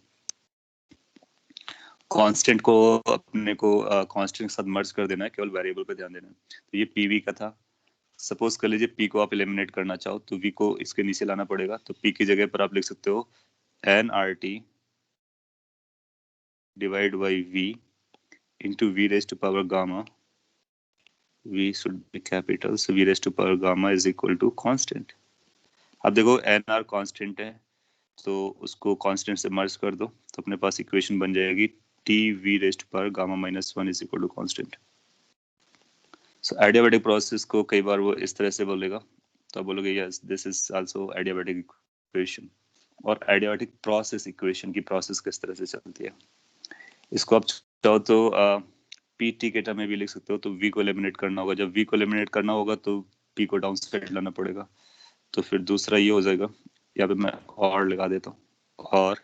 constant को अपने को कांस्टेंट के साथ मर्ज कर देना है, केवल वेरिएबल पे ध्यान देना है। तो ये PV का था। सपोज कर लीजिए P को आप एलिमिनेट करना चाहो तो V को इसके नीचे लाना पड़ेगा, तो P की जगह पर आप लिख सकते हो nRT divide by V into V raised to power gamma. V should be capital, so V raised to power gamma is equal to constant. अब देखो nR कांस्टेंट है, तो उसको कांस्टेंट से मर्ज कर दो, तो अपने पास इक्वेशन बन जाएगी TV raised to power gamma minus 1 is equal to constant. So adiabatic process को कई बार वो इस तरह से बोलेगा, तो आप बोलोगे yes this is also adiabatic equation, और adiabatic process equation की प्रोसेस किस तरह से चलती है। इसको आप चाहो तो PT के टर्म में भी लिख सकते हो, तो V को एलिमिनेट करना होगा, जब V को एलिमिनेट करना होगा तो P को डाउन साइड लाना पड़ेगा, तो फिर दूसरा ये हो जाएगा, यहाँ पे मैं और लगा देता हूँ, और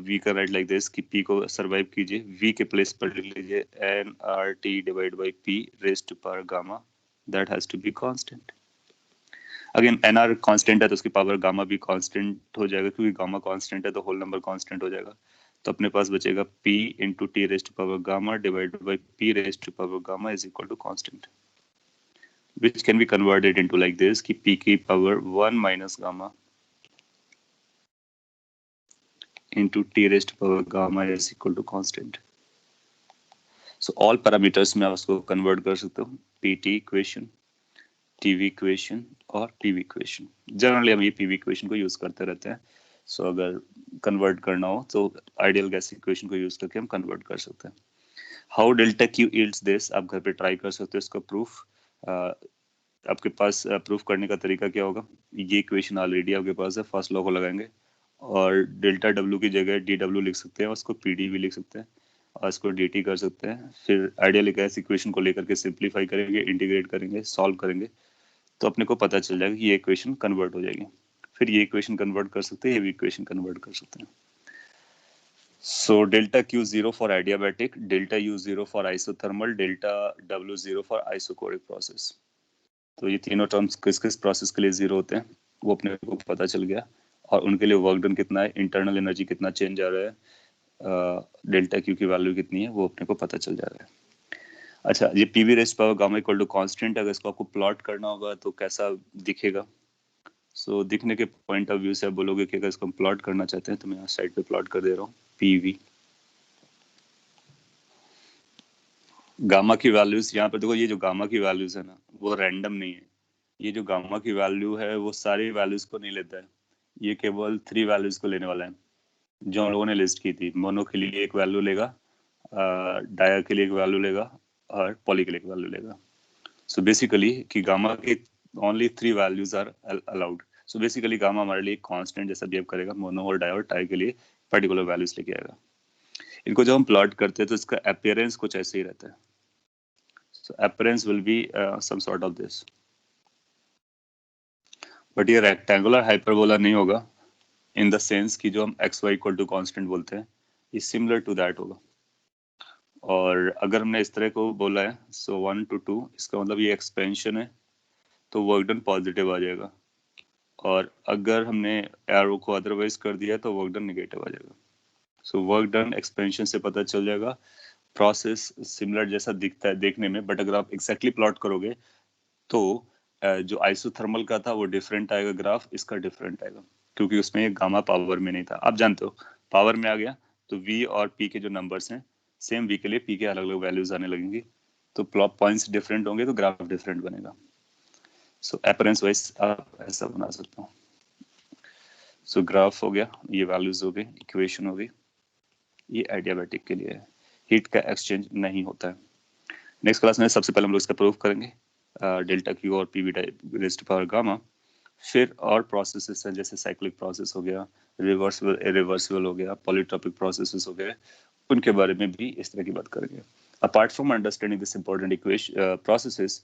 V का राइट लाइक दिस कि P को सर्वाइव कीजिए, V के प्लेस पर लिख लीजिए nRT divide by P raised to power gamma, that has to be constant. Again nR constant है तो उसकी पावर गामा भी कांस्टेंट हो जाएगा, क्योंकि गामा कांस्टेंट है तो होल नंबर कांस्टेंट हो जाएगा, तो अपने पास बचेगा P into T raised to power gamma divide by P raised to power gamma is equal to constant, which can be converted into like this कि P की power 1 minus gamma into T raised to power gamma is equal to constant. So all parameters में आप उसको convert कर सकते हो, PT equation, TV equation और PV equation. Generally हम ये PV equation को use करते रहते हैं, so अगर convert करना हो तो ideal gas equation को use करके हम convert कर सकते हैं। How delta Q yields this, आप घर पे try कर सकते हो इसका proof। आपके पास प्रूफ करने का तरीका क्या होगा, ये इक्वेशन ऑलरेडी आपके पास है, फर्स्ट लॉ को लगाएंगे और डेल्टा W की जगह DW लिख सकते हैं, उसको PD भी लिख सकते हैं, और इसको dt कर सकते हैं। फिर आइडिया लेकर इस इक्वेशन को लेकर के सिंप्लीफाई करेंगे, इंटीग्रेट करेंगे, सॉल्व करेंगे, तो अपने को पता चल जाएगा कि ये इक्वेशन कन्वर्ट हो जाएगी। फिर ये इक्वेशन कन्वर्ट कर सकते हैं, ये भी इक्वेशन कन्वर्ट कर सकते हैं। सो delta Q 0 for adiabatic, delta U 0 for isothermal, delta W 0 for isochoric process. तो ये तीनों टर्म्स किस किस प्रोसेस के लिए 0 होते हैं वो अपने को पता चल गया, और उनके लिए वर्क डन कितना है, इंटरनल एनर्जी कितना चेंज आ रहा है, डेल्टा क्यू की वैल्यू कितनी है वो अपने को पता चल जा रहा है। अच्छा, ये PV raised power gamma equal to constant, अगर इसको आपको प्लॉट करना होगा तो कैसा दिखेगा? सो दिखने के पॉइंट ऑफ व्यू से आप बोलोगे कि अगर इसको हम प्लॉट करना चाहते हैं तो मैं यहाँ साइड पे प्लॉट कर दे रहा हूँ। पीवी गामा की वैल्यूज यहाँ पे देखो, ये जो गामा की वैल्यूज है ना वो रैंडम नहीं है। ये जो गामा की वैल्यू है वो सारी वैल्यूज को नहीं लेता है, ये केवल 3 वैल्यूज को लेने वाला है जो हम लोगों ने लिस्ट की थी। मोनो के लिए एक वैल्यू लेगा, डाया के लिए एक वैल्यू लेगा, और पॉली के लिए एक वैल्यू लेगा। सो बेसिकली कि गामा के only 3 values are allowed. So basically gamma हमारे लिए कांस्टेंट जैसा बिहेव करेगा, मोनो और डाई और टाई के लिए पर्टिकुलर वैल्यूज लेके आएगा। इनको जब हम प्लॉट करते हैं तो इसका अपीयरेंस कुछ ऐसे ही रहता है। So appearance will be some sort of this, but ये रेक्टेंगुलर हाइपरबोला नहीं होगा इन द सेंस कि जो हम x y equal to constant बोलते हैं, ये सिमिलर टू दैट होगा। और अगर हमने इस तरह को बोला है, सो 1 to 2, इसका मतलब ये एक्सपेंशन है, तो वर्क डन पॉजिटिव आ जाएगा। और अगर हमने एरो को अदरवाइज कर दिया तो वर्क डन नेगेटिव आ जाएगा। सो वर्क डन एक्सपेंशन से पता चल जाएगा। प्रोसेस सिमिलर जैसा दिखता है देखने में, बट अगर आप एग्जैक्टली प्लॉट करोगे तो जो आइसोथर्मल का था वो डिफरेंट आएगा ग्राफ, इसका डिफरेंट आएगा, क्योंकि उसमें गामा पावर में नहीं था। आप जानते हो पावर में आ गया तो v और p के जो नंबर्स हैं सेम v के लिए p के अलग अलग वैल्यूज आने लगेंगी, तो प्लॉट पॉइंट्स डिफरेंट होंगे तो ग्राफ डिफरेंट बनेगा। सो अपीयरेंस वाइज आप ऐसा बना सकते हो। सो ग्राफ हो गया, ये वैल्यूज हो गई, इक्वेशन हो गई, ये एडियाबैटिक के लिए है। हीट का एक्सचेंज नहीं होता है। नेक्स्ट क्लास में सबसे पहले हम लोग इसका प्रूफ करेंगे, डेल्टा क्यू और पीवी रेज़्ड पावर गामा। फिर और प्रोसेसेस हैं जैसे साइक्लिक प्रोसेस हो गया, रिवर्सिबल इरिवर्सिबल हो गया, पॉलीट्रॉपिक प्रोसेसेस हो गए, उनके बारे में भी इस तरह की बात करेंगे। Apart from understanding this important equation processes,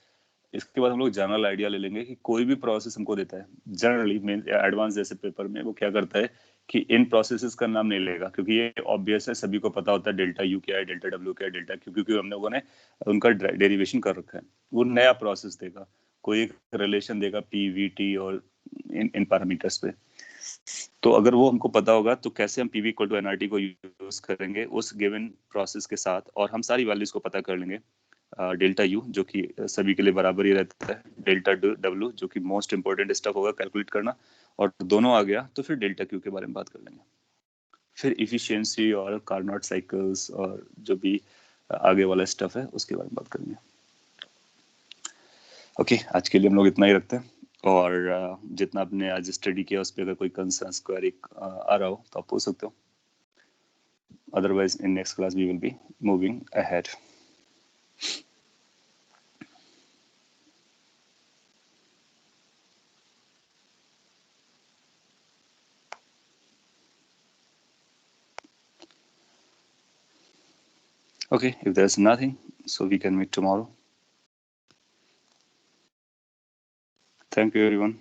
इसके बाद हम लोग जनरल आइडिया ले लेंगे कि कोई भी प्रोसेस हमको देता है जनरली एडवांस जैसे पेपर में वो क्या करता है कि इन प्रोसेसेस का नाम नहीं लेगा, क्योंकि ये ऑब्वियस है, सभी को पता होता है डेल्टा यू क्या है, डेल्टा डब्ल्यू क्या है, डेल्टा क्यू, क्योंकि हम लोगों ने उनका डेरिवेशन कर रखा है। वो नया प्रोसेस देगा, कोई एक रिलेशन देगा पी वी टी और इन पैरामीटर्स पे। तो अगर वो हमको पता होगा तो कैसे हम पीवी इक्वल टू एनआरटी को यूज करेंगे उस गिवन प्रोसेस के साथ, और हम सारी वैल्यूज को पता कर लेंगे। डेल्टा यू जो कि सभी के लिए बराबर ही रहता है, डेल्टा डब्ल्यू जो कि मोस्ट इंपॉर्टेंट स्टेप होगा कैलकुलेट करना, और दोनों आ गया तो फिर डेल्टा क्यू के बारे में बात कर लेंगे। फिर इफिशियंसी और कार्नोट साइकिल्स और जो भी आगे वाला स्टफ है उसके बारे में बात करेंगे। ओके, आज के लिए हम लोग इतना ही रखते हैं, और जितना आपने आज स्टडी किया उस पर अगर कोई कंसर्न क्वेरी आ रहा हो तो आप पूछ सकते हो। Otherwise in next class we will be moving ahead. Okay, if there's nothing, so we can meet tomorrow. Thank you, everyone.